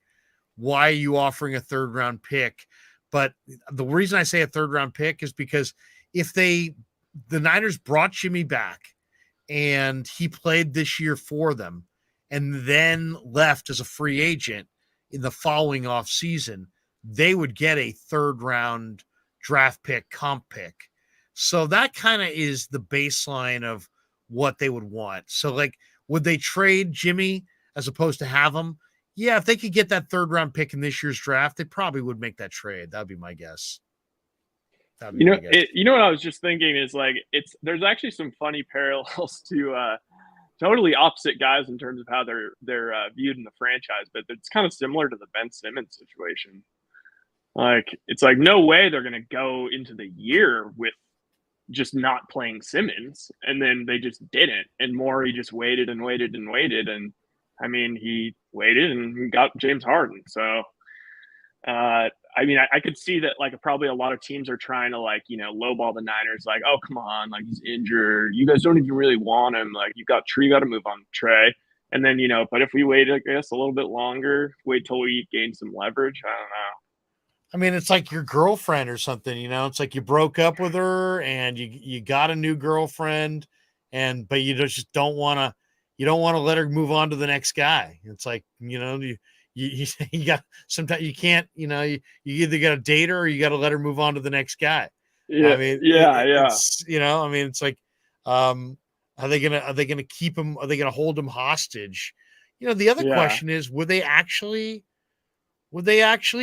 why are you offering a third round pick? But the reason I say a third round pick is because if the Niners brought Jimmy back and he played this year for them and then left as a free agent in the following off season, they would get a third round draft pick, comp pick. So that kind of is the baseline of what they would want. So like, would they trade Jimmy as opposed to have him? Yeah, if they could get that third round pick in this year's draft, they probably would make that trade. That'd be my guess. What I was just thinking is like, there's actually some funny parallels to totally opposite guys in terms of how they're viewed in the franchise, but it's kind of similar to the Ben Simmons situation. Like, it's like, no way they're going to go into the year with just not playing Simmons, and then they just didn't. And Morey just waited and waited and waited, and I mean, he waited and got James Harden. So, I mean, I could see that, like, probably a lot of teams are trying to, like, lowball the Niners, like, oh, come on, like, he's injured. You guys don't even really want him. Like, you got to move on Trey. And then, but if we wait, I guess, a little bit longer, wait till we gain some leverage, I don't know. I mean, it's like your girlfriend or something, it's like you broke up with her and you got a new girlfriend, but you just don't want to let her move on to the next guy. It's like, you got, sometimes you can't, you either got to date her or you got to let her move on to the next guy. Yeah. I mean, it's, I mean, it's like, are they going to keep him? Are they going to hold him hostage? The other question is, would they actually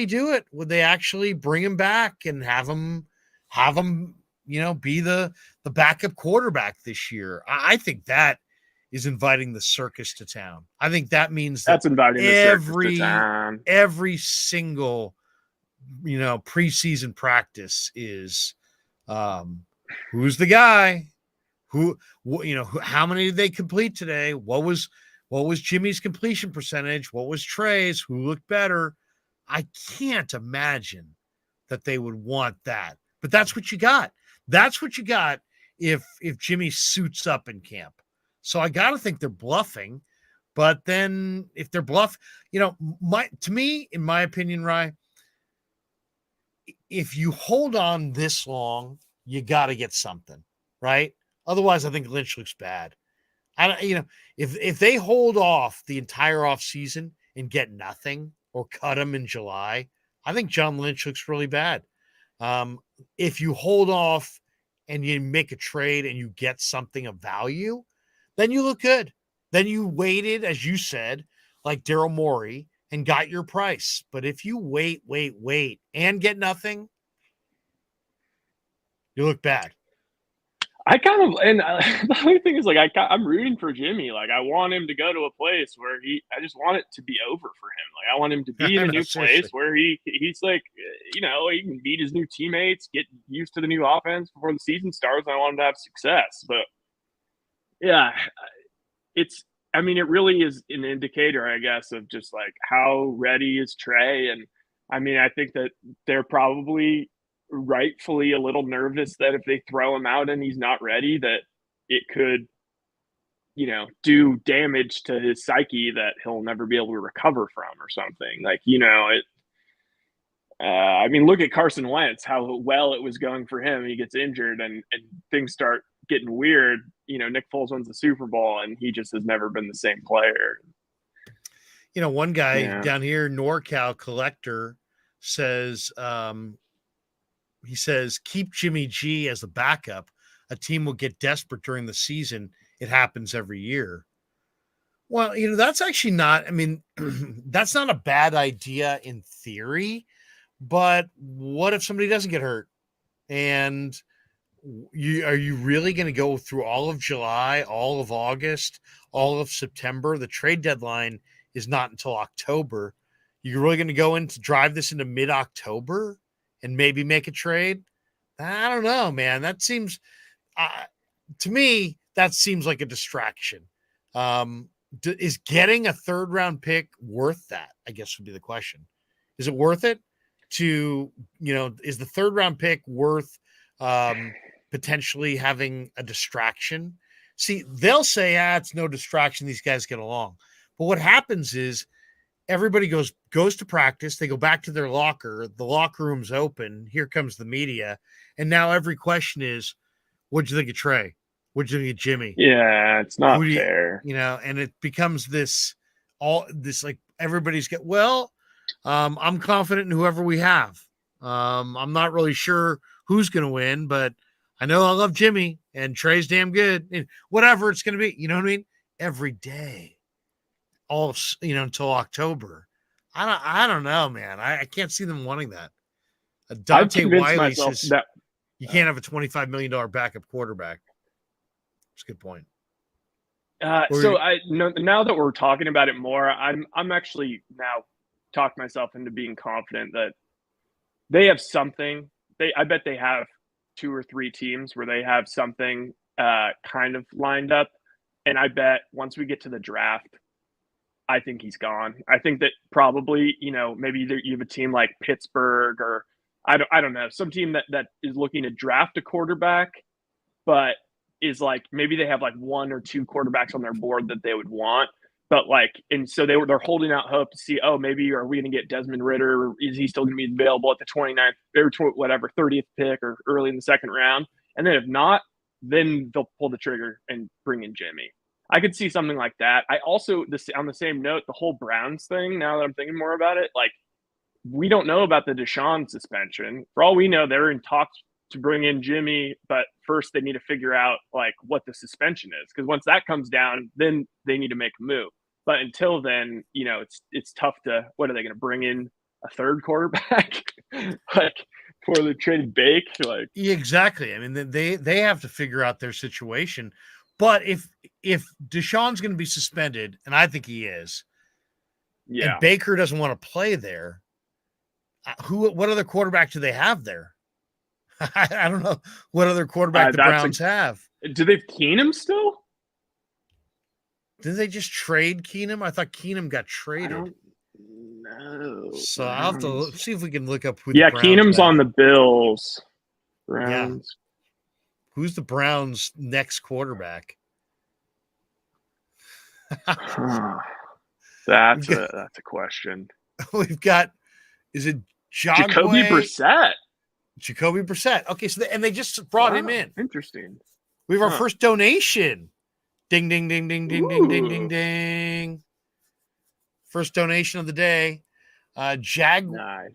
do it? Would they actually bring him back and have him, be the backup quarterback this year? I think that is inviting the circus to town. I think that means that's inviting the circus to town. Every single, preseason practice is, who's the guy? How many did they complete today? What was Jimmy's completion percentage? What was Trey's? Who looked better? I can't imagine that they would want that, but that's what you got. That's what you got if Jimmy suits up in camp. So I got to think they're bluffing, but then if they're to me, in my opinion, Rye, if you hold on this long, you got to get something, right? Otherwise, I think Lynch looks bad. If they hold off the entire off season and get nothing, or cut him in July, I think John Lynch looks really bad. If you hold off and you make a trade and you get something of value, then you look good. Then you waited, as you said, like Daryl Morey, and got your price. But if you wait, and get nothing, you look bad. I kind of, and the only thing is, like, I'm rooting for Jimmy. Like, I want him to go to a place where I just want it to be over for him. Like, I want him to be in a No, new seriously. place where he's like, he can meet his new teammates, get used to the new offense before the season starts. I want him to have success. But yeah, it really is an indicator, I guess, of just like how ready is Trey. And I mean, I think that they're probably rightfully a little nervous that if they throw him out and he's not ready, that it could, do damage to his psyche that he'll never be able to recover from or something. Like, look at Carson Wentz, how well it was going for him. He gets injured and things start getting weird. Nick Foles wins the Super Bowl and he just has never been the same player. One guy down here, NorCal Collector, says, he says, keep Jimmy G as the backup. A team will get desperate during the season. It happens every year. Well, that's actually not, that's not a bad idea in theory, but what if somebody doesn't get hurt? And are you really going to go through all of July, all of August, all of September? The trade deadline is not until October. You're really going to go in to drive this into mid-October and maybe make a trade? I don't know, man. That seems, to me, that seems like a distraction. Is getting a third-round pick worth that, I guess would be the question. Is it worth it to, is the third-round pick worth potentially having a distraction? See, they'll say, it's no distraction. These guys get along. But what happens is everybody goes to practice. They go back to their locker. The locker room's open. Here comes the media. And now every question is, what'd you think of Trey? What'd you think of Jimmy? Yeah, it's not fair. And it becomes this like everybody's I'm confident in whoever we have. I'm not really sure who's going to win, but I know I love Jimmy and Trey's damn good. And whatever it's going to be, you know what I mean? Every day. Until October. I don't know, man. I can't see them wanting that. Dante Wiley says that you can't have a $25 million backup quarterback. That's a good point. Now that we're talking about it more, I'm actually now talked myself into being confident that they have something. I bet they have 2 or 3 teams where they have something kind of lined up, and I bet once we get to the draft, I think he's gone. I think that probably, maybe you have a team like Pittsburgh or I don't know, some team that is looking to draft a quarterback, but is like, maybe they have like 1 or 2 quarterbacks on their board that they would want. But and so they're holding out hope to see, maybe are we going to get Desmond Ridder? Or is he still going to be available at the 29th or 30th pick or early in the second round? And then if not, then they'll pull the trigger and bring in Jimmy. I could see something like that. I also, on the same note, the whole Browns thing, now that I'm thinking more about it, like, we don't know about the Deshaun suspension. For all we know, they're in talks to bring in Jimmy, but first they need to figure out, like, what the suspension is. Because once that comes down, then they need to make a move. But until then, it's tough to, what are they going to bring in a third quarterback? Like, for the traded Bake? Like, yeah, exactly. They have to figure out their situation. But if Deshaun's going to be suspended, and I think he is, and Baker doesn't want to play there, what other quarterback do they have there? I don't know what other quarterback the Browns have. Do they have Keenum still? Did they just trade Keenum? I thought Keenum got traded. No. So I'll have to see if we can look up who. Yeah, Keenum's on the Bills. Browns. Yeah. Who's the Browns' next quarterback? That's a question. We've got, is it Jacoby Brissett? Jacoby Brissett. Okay, so they just brought him in. Interesting. We have our first donation. Ding, ding, ding, ding, ding, ding, ding, ding, ding. First donation of the day. Jaguayo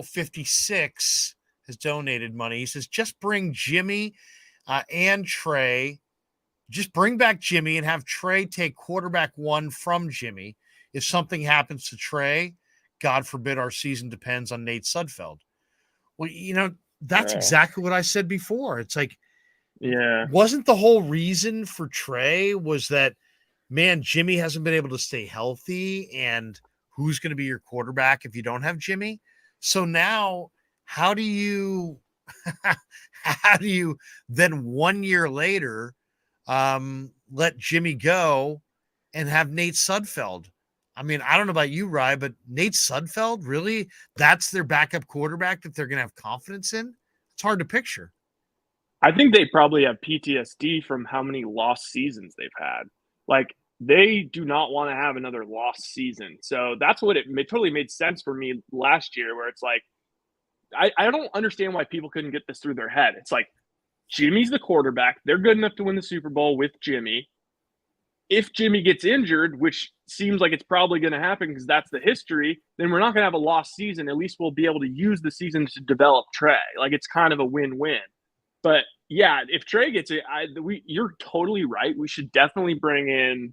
56 has donated money. He says, just bring Jimmy and Trey. Just bring back Jimmy and have Trey take quarterback 1 from Jimmy. If something happens to Trey, God forbid our season depends on Nate Sudfeld. Well, that's exactly what I said before. It's like, Yeah. Wasn't the whole reason for Trey was that, man, Jimmy hasn't been able to stay healthy, and who's going to be your quarterback if you don't have Jimmy? So now, how do you then 1 year later let Jimmy go and have Nate Sudfeld? I mean, I don't know about you, Rye, but Nate Sudfeld, really? That's their backup quarterback that they're going to have confidence in? It's hard to picture. I think they probably have PTSD from how many lost seasons they've had. Like, they do not want to have another lost season. So that's what it totally made sense for me last year, where it's like, I don't understand why people couldn't get this through their head. It's like, Jimmy's the quarterback. They're good enough to win the Super Bowl with Jimmy. If Jimmy gets injured, which seems like it's probably going to happen because that's the history, then we're not going to have a lost season. At least we'll be able to use the season to develop Trey. Like, it's kind of a win-win. But yeah, if Trey gets it, you're totally right. We should definitely bring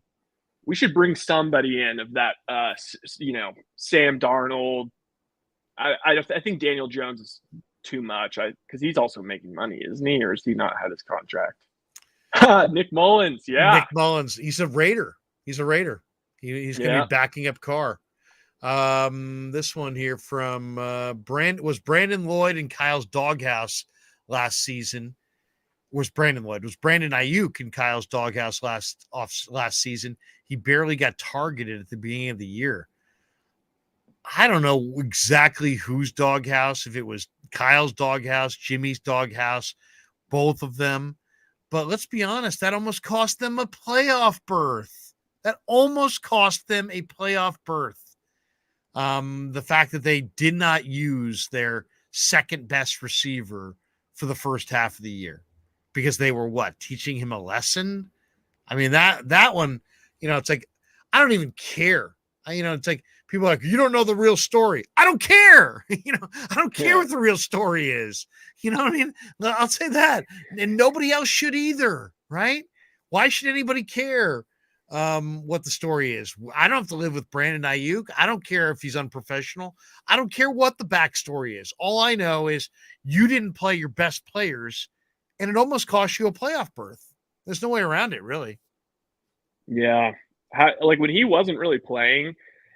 somebody in of that, Sam Darnold. I think Daniel Jones is too much because he's also making money, isn't he? Or has he not had his contract? Nick Mullins, yeah. Nick Mullins, he's a Raider. He's going to be backing up Carr. This one here from Brandon Lloyd in Kyle's doghouse last season. Was Brandon Aiyuk in Kyle's doghouse last season? He barely got targeted at the beginning of the year. I don't know exactly whose doghouse, if it was Kyle's doghouse, Jimmy's doghouse, both of them. But let's be honest, that almost cost them a playoff berth. The fact that they did not use their second best receiver for the first half of the year because they were teaching him a lesson. I mean, that one, it's like, I don't even care. It's like people are like, you don't know the real story. I don't care. I don't care what the real story is. You know what I mean? I'll say that. And nobody else should either, right? Why should anybody care what the story is? I don't have to live with Brandon Aiyuk. I don't care if he's unprofessional. I don't care what the backstory is. All I know is you didn't play your best players, and it almost cost you a playoff berth. There's no way around it, really. Yeah. Like, when he wasn't really playing,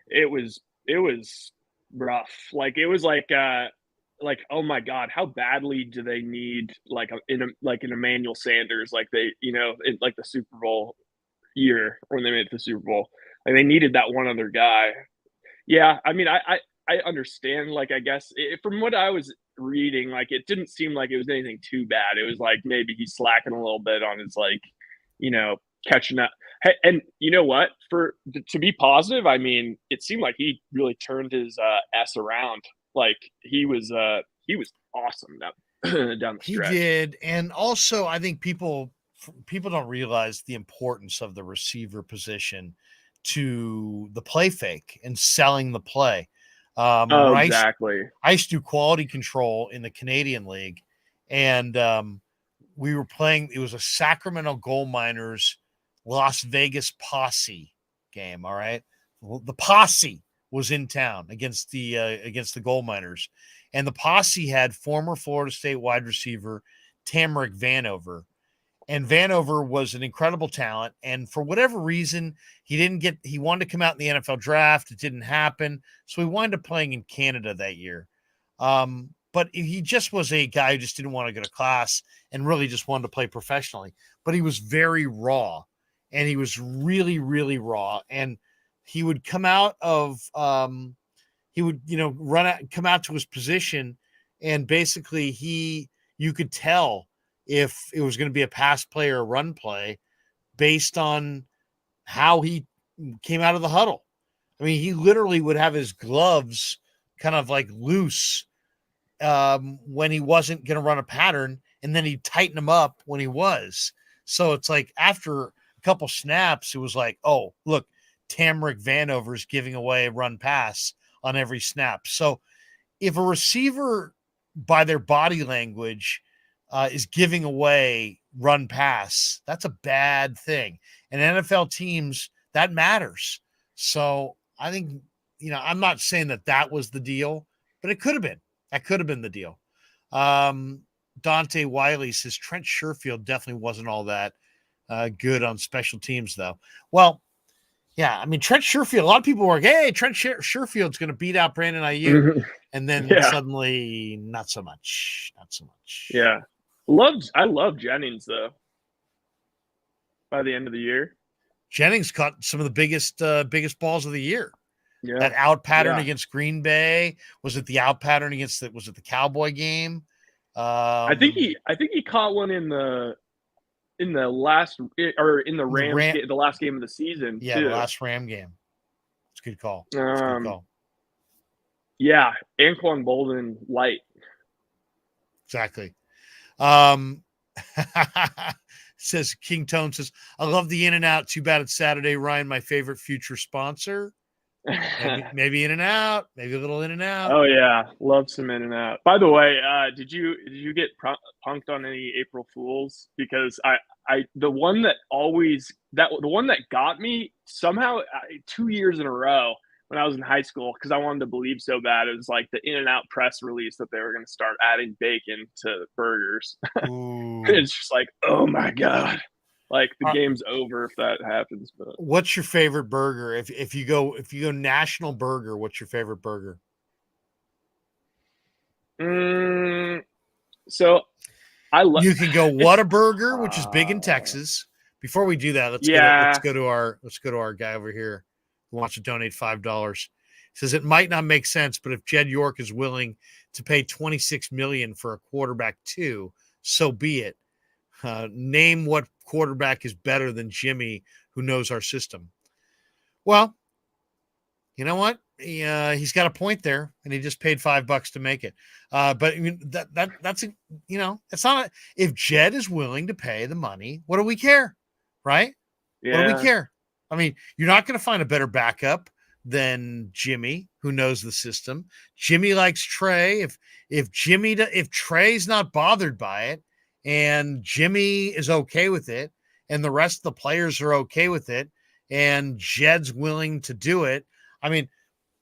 it was rough. Like, it was like, oh my God, how badly do they need an Emmanuel Sanders, like they, in like the Super Bowl year when they made it to the Super Bowl. Like, they needed that one other guy. Yeah, I mean, I understand. Like, I guess from what I was reading, like, it didn't seem like it was anything too bad. It was like maybe he's slacking a little bit on his catching up. Hey, and you know what? To be positive, I mean, it seemed like he really turned his S around. Like, he was awesome down the stretch. He did, and also I think people don't realize the importance of the receiver position to the play fake and selling the play. Exactly. I used to do quality control in the Canadian League, and we were playing. It was a Sacramento Gold Miners Las Vegas Posse game. All right, the Posse was in town against the Gold Miners, and the Posse had former Florida State wide receiver Tamarick Vanover. And Vanover was an incredible talent. And for whatever reason, he wanted to come out in the NFL draft. It didn't happen. So he wound up playing in Canada that year. But he just was a guy who just didn't want to go to class and really just wanted to play professionally. But he was very raw, and he was really, really raw. And he would come out of, come out to his position, and basically you could tell if it was going to be a pass play or a run play based on how he came out of the huddle. I mean, he literally would have his gloves kind of like loose when he wasn't going to run a pattern, and then he'd tighten them up when he was. So it's like after a couple snaps, it was like, oh, look, Tamarick Vanover's giving away a run pass on every snap. So if a receiver by their body language is giving away run pass, that's a bad thing. And NFL teams, that matters. So I think, I'm not saying that was the deal, but it could have been. That could have been the deal. Dante Wiley says Trent Sherfield definitely wasn't all that good on special teams, though. Well, yeah, I mean, Trent Sherfield, a lot of people were like, hey, Trent Sherfield's going to beat out Brandon Aiyuk. And then suddenly, not so much. Not so much. Yeah. I love Jennings, though, by the end of the year. Jennings caught some of the biggest balls of the year. Yeah. That out pattern against Green Bay. Was it the out pattern against the Cowboy game? I think he caught one in the last the Rams game, the last game of the season. Yeah, too. The last Ram game. It's a good call. It's a good call. Yeah, Anquan Bolden light. Exactly. Says King Tone says, I love the In-N-Out. Too bad it's Saturday. Ryan, my favorite future sponsor. Maybe In-N-Out. Maybe a little In-N-Out. Oh yeah, love some In-N-Out. By the way, did you get punked on any April Fools? Because the one that got me somehow 2 years in a row when I was in high school, because I wanted to believe so bad, it was like the In-N-Out press release that they were going to start adding bacon to burgers. It's just like, oh my god, like the game's over if that happens. But what's your favorite burger? If you go national burger, what's your favorite burger? So you can go Whataburger, which is big in Texas. Before we do that, let's go to our guy over here who wants to donate $5. Says it might not make sense, but if Jed York is willing to pay $26 million for a quarterback too, so be it. Name what quarterback is better than Jimmy, who knows our system. Well, you know what? He's got a point there, and he just paid $5 to make it. But I mean, that's it's not. If Jed is willing to pay the money, what do we care, right? Yeah. What do we care? I mean, you're not going to find a better backup than Jimmy, who knows the system. Jimmy likes Trey. If Trey's not bothered by it, and Jimmy is okay with it, and the rest of the players are okay with it, and Jed's willing to do it. I mean,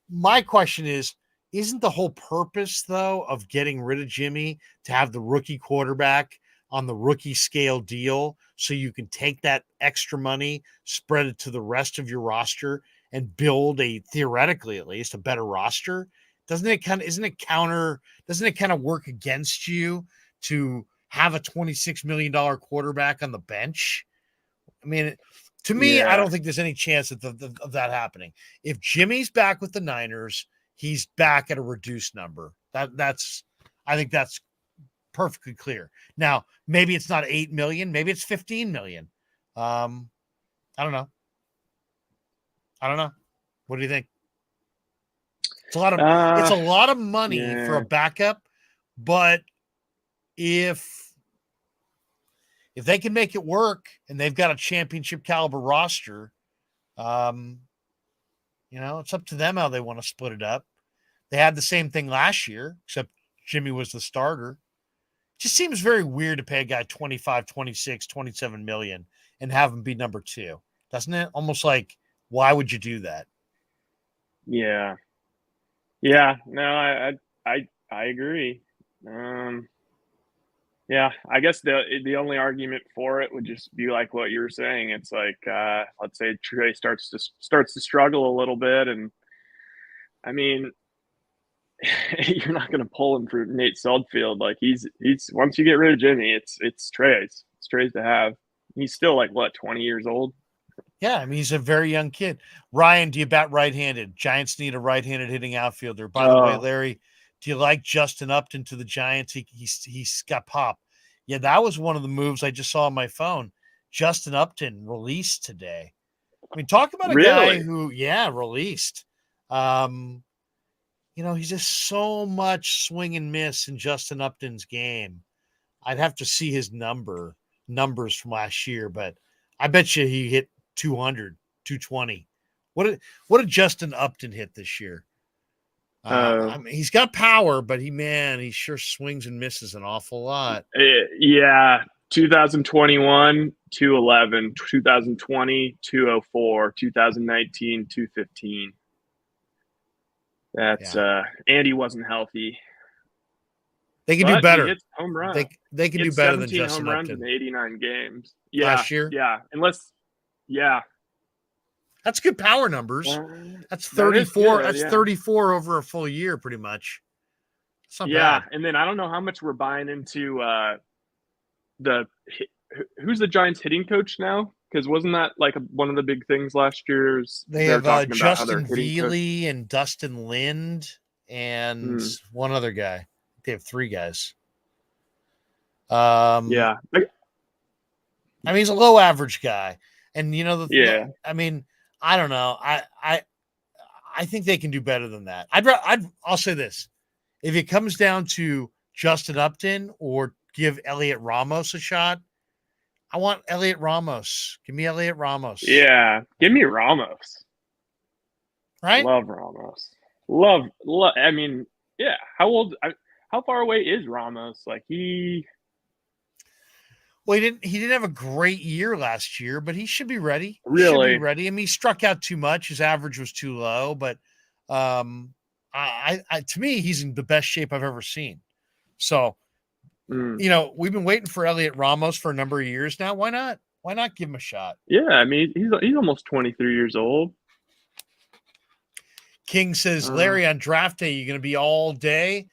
my question is, isn't the whole purpose, though, of getting rid of Jimmy to have the rookie quarterback on the rookie scale deal so you can take that extra money, spread it to the rest of your roster, and build theoretically at least, a better roster? Doesn't it kind of work against you to have a $26 million quarterback on the bench? I mean, to me, I don't think there's any chance of that happening. If Jimmy's back with the Niners, he's back at a reduced number. I think that's perfectly clear. Now, maybe it's not 8 million, maybe it's 15 million. I don't know. What do you think? It's a lot of money for a backup, but if they can make it work and they've got a championship caliber roster, it's up to them how they want to split it up. They had the same thing last year, except Jimmy was the starter. It just seems very weird to pay a guy 25, 26, 27 million and have him be number 2. Doesn't it? Almost like, why would you do that? Yeah. Yeah. No, I agree. Yeah, I guess the only argument for it would just be like what you were saying. It's like, let's say Trey starts to struggle a little bit, and I mean, you're not going to pull him for Nate Sudfeld. Like he's once you get rid of Jimmy, it's Trey's. It's Trey's to have. He's still like 20 years old. Yeah, I mean, he's a very young kid. Ryan, do you bat right-handed? Giants need a right-handed hitting outfielder. By the way, Larry, do you like Justin Upton to the Giants? He's got pop. Yeah, that was one of the moves I just saw on my phone. Justin Upton released today. I mean, talk about a guy who, released. He's just so much swing and miss in Justin Upton's game. I'd have to see his numbers from last year, but I bet you he hit 200, 220. What did Justin Upton hit this year? I mean, he's got power, but he sure swings and misses an awful lot. Yeah, 2021, 211, 2020, 204, 2019, 215. That's and he wasn't healthy. They can But do better. He hits home run. They can do Hits better than 17 Justin home runs Upton. in 89 games. Yeah, last year. Yeah, That's good power numbers. That's That 34. is good, That's 34 over a full year, pretty much. It's not yeah. bad. And then I don't know how much we're buying into who's the Giants hitting coach now? Because wasn't that like one of the big things last year? They They're have talking about how Justin they're hitting coach. Veely and Dustin Lind and one other guy. They have 3 guys. Yeah. I mean, he's a low average guy, and Yeah. I mean, I don't know. I think they can do better than that. I'll say this: if it comes down to Justin Upton or give Elliot Ramos a shot, I want Elliot Ramos. Give me Elliot Ramos. Yeah. Give me Ramos. Right? Love Ramos. Love. I mean, yeah. How far away is Ramos? Like Well, he didn't have a great year last year, but he should be ready. Really? He should be ready. I mean, he struck out too much. His average was too low, but to me, he's in the best shape I've ever seen. So, we've been waiting for Elliot Ramos for a number of years now. Why not? Why not give him a shot? Yeah, I mean, he's almost 23 years old. King says, Larry, on draft day, you're going to be all day.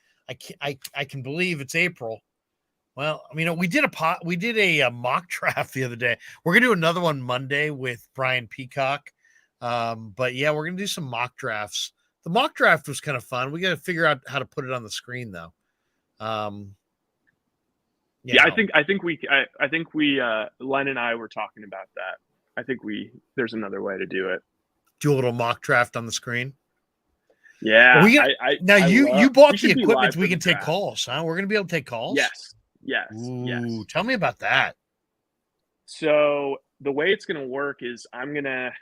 I can believe it's April. Well, I mean, we did a mock draft the other day. We're going to do another one Monday with Brian Peacock. But yeah, we're going to do some mock drafts. The mock draft was kind of fun. We got to figure out how to put it on the screen though. I think we Len and I were talking about that. I think there's another way to do it. Do a little mock draft on the screen. Yeah. You bought the equipment so we can take calls, huh? We're going to be able to take calls? Yes. Ooh, yes. Tell me about that. So the way it's going to work is I'm going to,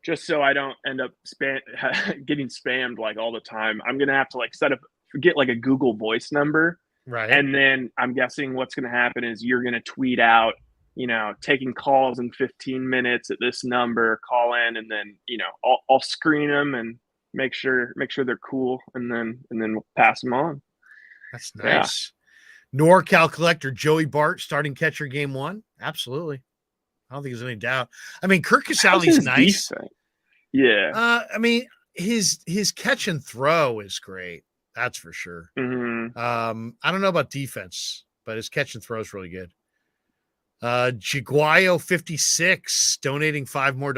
just so I don't end up getting spammed like all the time, I'm going to have to get like a Google Voice number. Right. And then I'm guessing what's going to happen is you're going to tweet out, taking calls in 15 minutes at this number, call in, and then, I'll screen them and make sure they're cool. And then we'll pass them on. That's nice. Yeah. NorCal Collector, Joey Bart, starting catcher game 1. Absolutely. I don't think there's any doubt. I mean, Kirk Casale's nice. Defense? Yeah. I mean, his catch and throw is great. That's for sure. Mm-hmm. I don't know about defense, but his catch and throw is really good. Jaguayo 56 donating $5 more.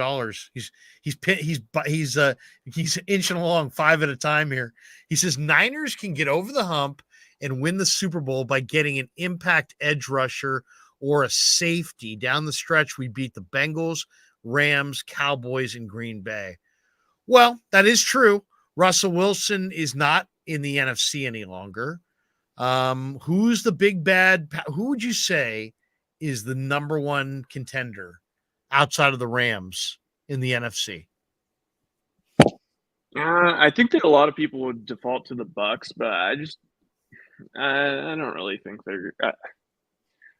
He's inching along 5 at a time here. He says Niners can get over the hump and win the Super Bowl by getting an impact edge rusher or a safety. Down the stretch, we beat the Bengals, Rams, Cowboys, and Green Bay. Well, that is true. Russell Wilson is not in the NFC any longer. Who's the big bad? Who would you say is the number 1 contender outside of the Rams in the NFC? I think that a lot of people would default to the Bucks, but I don't really think they're.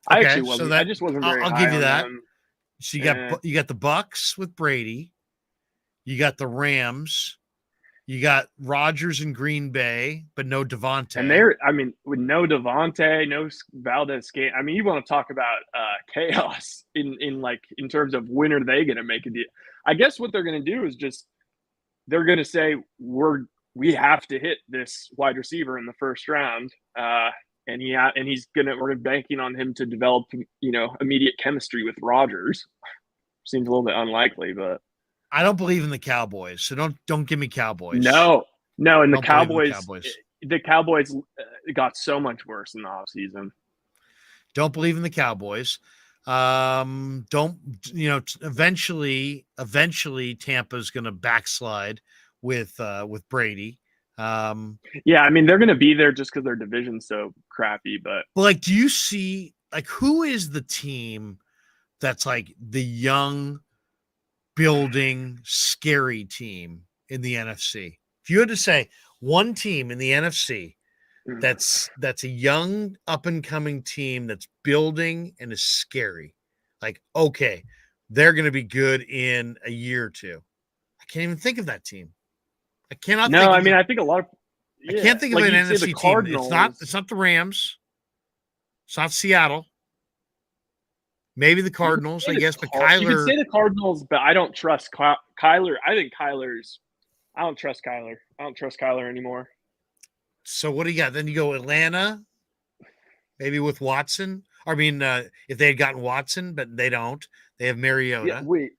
I just wasn't very. I'll give you that. So you got the Bucks with Brady, you got the Rams, you got Rodgers in Green Bay, but no Devontae. And with no Devontae, no Valdez game. I mean, you want to talk about chaos in terms of when are they going to make a deal? I guess what they're going to do is they're going to say we have to hit this wide receiver in the first round, and we're banking on him to develop immediate chemistry with Rodgers. Seems a little bit unlikely, but I don't believe in the Cowboys, so don't give me Cowboys. No, and the Cowboys got so much worse in the offseason. Don't believe in the Cowboys. Eventually Tampa's going to backslide with Brady. Yeah, I mean, they're going to be there just because their division's so crappy. But do you see who is the team that's like the young, building, scary team in the NFC? If you had to say one team in the NFC that's a young, up and coming team that's building and is scary, okay, they're going to be good in a year or two. I can't even think of that team. I cannot. No, I mean, I think a lot of I can't think of like an you'd say NFC the team. Cardinals. It's not the Rams. It's not Seattle. Maybe the Cardinals, I guess, but Kyler. You could say the Cardinals, but I don't trust Kyler. I think Kyler's. I don't trust Kyler. I don't trust Kyler anymore. So what do you got? Then you go Atlanta, maybe with Watson. I mean, if they had gotten Watson, but they don't. They have Mariota. Yeah, wait.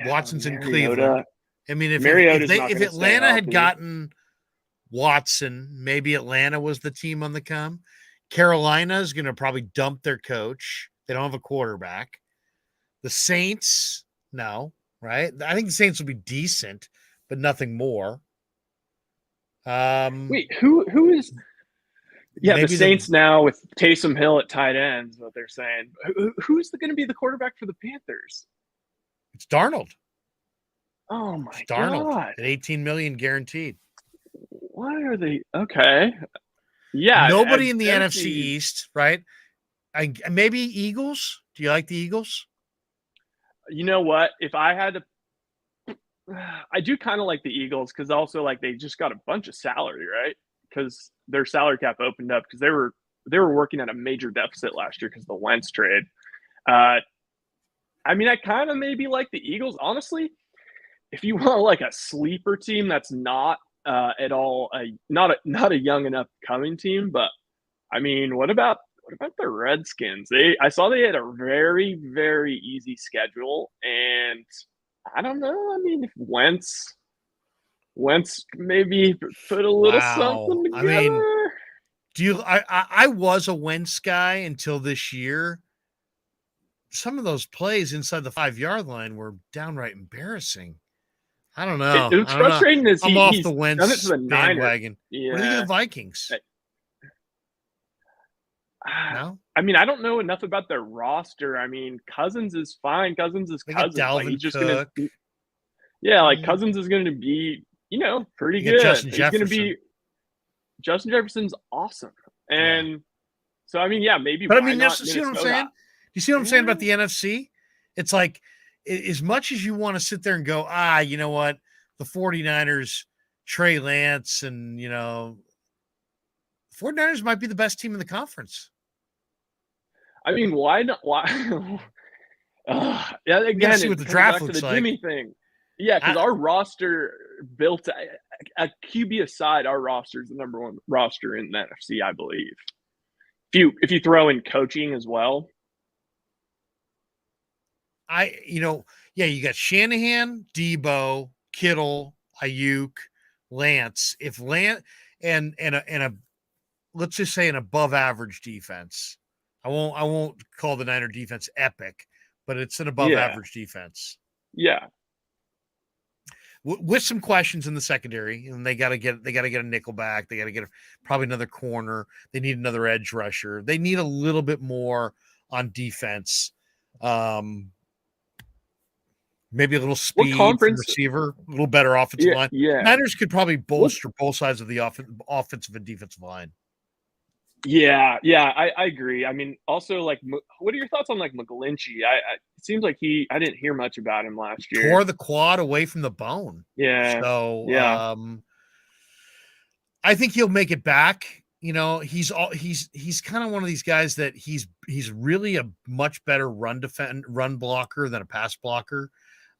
Watson's Mariota. in Cleveland. I mean, if Atlanta had gotten Watson, maybe Atlanta was the team on the come. Carolina is going to probably dump their coach. They don't have a quarterback. The Saints, no, right? I think the Saints will be decent, but nothing more. Wait, who is? Yeah, the Saints now with Taysom Hill at tight end is what they're saying. Who's going to be the quarterback for the Panthers? It's Darnold. Oh my Darnold God! at $18 million guaranteed. Why are they okay? Yeah, nobody in the NFC East, right? Maybe Eagles. Do you like the Eagles? You know what? If I had to, I do kind of like the Eagles because also like they just got a bunch of salary, right? Because their salary cap opened up because they were working at a major deficit last year because of the Wentz trade. I mean, I kind of maybe like the Eagles, honestly. If you want like a sleeper team that's not at all not a young enough coming team, but I mean, what about the Redskins? I saw they had a very, very easy schedule, and I don't know. I mean, if Wentz maybe put a little something together. I mean, I was a Wentz guy until this year. Some of those plays inside the 5-yard line were downright embarrassing. I don't know. It's frustrating as I'm off the Wentz bandwagon. Yeah. What do you think of the Vikings? No? I mean, I don't know enough about their roster. I mean, Cousins is fine. Cousins is Cousins. Dalvin like, he's just Cook. like Cousins is going to be, pretty good. Justin He's going to Jefferson. be Justin Jefferson's awesome. And so, I mean, yeah, maybe. But I mean, you see what I'm saying? You see what I'm saying about the NFC? It's like, as much as you want to sit there and go, you know what? The 49ers, Trey Lance, and, the 49ers might be the best team in the conference. I mean, why not? Why? Again, see what the draft looks to the like. Jimmy thing. Yeah, because our roster built a QB aside, our roster is the number one roster in the NFC, I believe. If you throw in coaching as well. You got Shanahan, Debo, Kittle, Aiyuk, Lance. If Lance and a let's just say an above average defense. I won't call the Niner defense epic, but it's an above average defense. Yeah. With some questions in the secondary, and they got to get a nickel back. They got to get probably another corner. They need another edge rusher. They need a little bit more on defense. Maybe a little speed from receiver, a little better offensive line. Yeah. Niners could probably bolster both sides of the offensive and defensive line. Yeah, I agree. I mean, also, like, what are your thoughts on, like, McGlinchey? It seems like I didn't hear much about him last year. Tore the quad away from the bone. Yeah. So, I think he'll make it back. He's kind of one of these guys that he's really a much better run blocker than a pass blocker.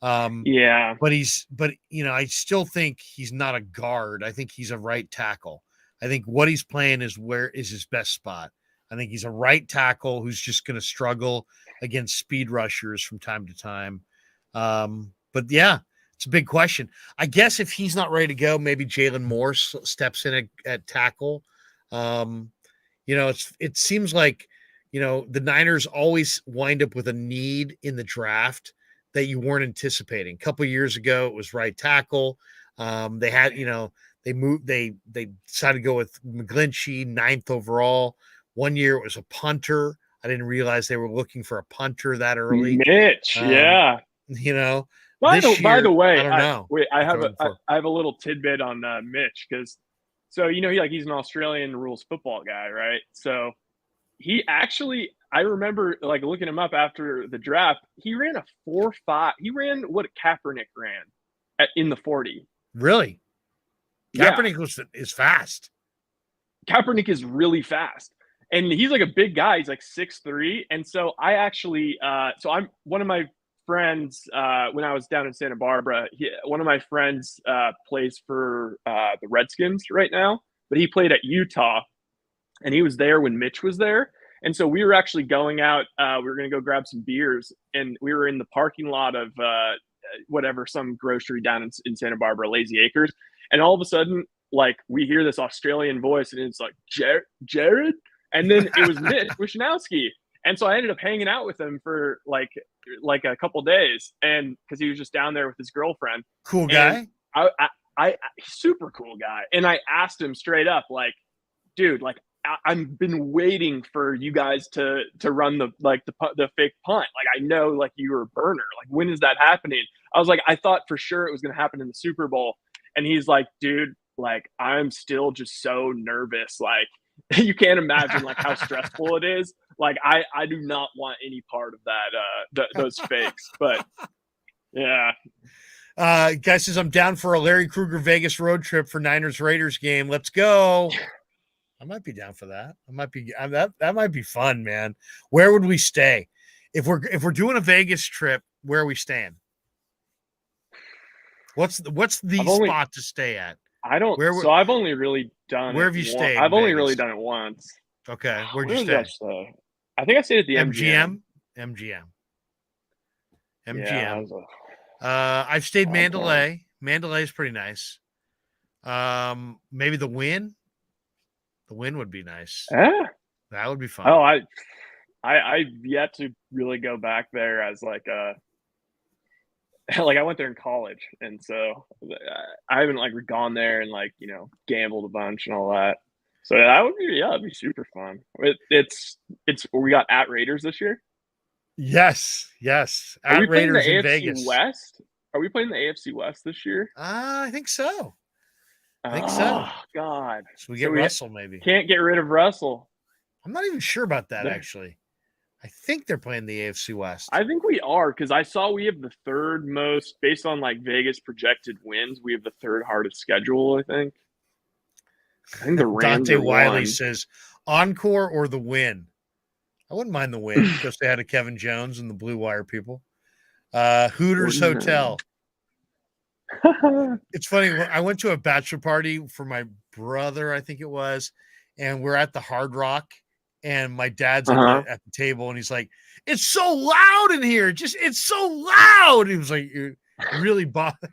But I still think he's not a guard. I think he's a right tackle. I think what he's playing is his best spot. I think he's a right tackle who's just going to struggle against speed rushers from time to time. But yeah, it's a big question. I guess if he's not ready to go, maybe Jalen Moore steps in at tackle. It seems like, the Niners always wind up with a need in the draft that you weren't anticipating. A couple of years ago, it was right tackle. They had, they decided to go with McGlinchey, 9th overall. One year it was a punter. I didn't realize they were looking for a punter that early. Mitch, yeah. By the way, I don't know. I have a little tidbit on Mitch because, he's an Australian rules football guy, right? So he actually, I remember like looking him up after the draft. He ran a 4.5. He ran what Kaepernick ran in the 40. Really? Kaepernick is fast. Kaepernick is really fast. And he's like a big guy. He's like 6'3". And so I actually I'm one of my friends when I was down in Santa Barbara, one of my friends plays for the Redskins right now, but he played at Utah and he was there when Mitch was there. And so we were actually going out, we were going to go grab some beers, and we were in the parking lot of some grocery down in Santa Barbara, Lazy Acres. And all of a sudden, like, we hear this Australian voice, and it's like, Jarrod? And then it was Mitch Wishnowsky. And so I ended up hanging out with him for like a couple days, and because he was just down there with his girlfriend. Cool guy. I super cool guy. And I asked him straight up, like, dude, like, I've been waiting for you guys to run the fake punt. Like, I know, like, you were a burner. Like, when is that happening? I was like, I thought for sure it was going to happen in the Super Bowl. And he's like, dude, like, I'm still just so nervous. Like, you can't imagine like how stressful it is. Like, I do not want any part of that, those fakes, but yeah. Guy says, I'm down for a Larry Krueger Vegas road trip for Niners Raiders game. Let's go. I might be down for that. That might be fun, man. Where would we stay? If we're doing a Vegas trip, where are we staying? What's the spot to stay at? I don't. So I've only really done. Where have you stayed? I've only really done it once. Okay, where'd you stay? I think I stayed at the MGM. MGM. Yeah, I've stayed Mandalay. Mandalay is pretty nice. Maybe the Wynn. The Wynn would be nice. Yeah, that would be fun. Oh, I've yet to really go back there as like a. Like, I went there in college, and so I haven't like gone there and like, you know, gambled a bunch and all that. So that'd be super fun. It's we got at Raiders this year. Yes. At Raiders in Vegas. West? Are we playing the AFC West this year? I think so. Oh God! So we get Russell maybe. Can't get rid of Russell. I'm not even sure about that actually. I think they're playing the AFC West. I think we are, because I saw we have the third most, based on like Vegas projected wins, we have the third hardest schedule, I think. I think the Rams Dante Wiley says, encore or the Win? I wouldn't mind the Win because they had a Kevin Jones and the Blue Wire people. Hooters Hotel. It's funny. I went to a bachelor party for my brother, I think it was, and we're at the Hard Rock. And my dad's at the table, and he's like, "It's so loud in here. It's so loud." He was like, "You're really bothered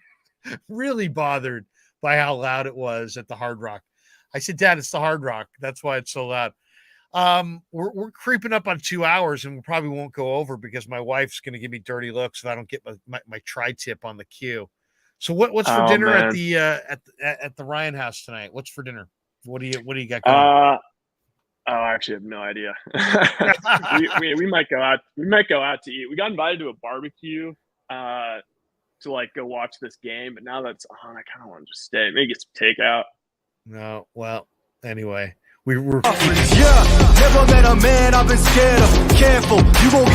by how loud it was at the Hard Rock." I said, "Dad, it's the Hard Rock. That's why it's so loud." We're creeping up on 2 hours, and we probably won't go over because my wife's going to give me dirty looks if I don't get my tri-tip on the queue. So what's for dinner at the Ryan house tonight? What's for dinner? What do you got going? I actually have no idea. we might go out. We might go out to eat. We got invited to a barbecue to like go watch this game, but now that's on. I kind of want to just stay. Maybe get some takeout. No, well, anyway, we're never met a man I've been scared of. Careful, you won't get it.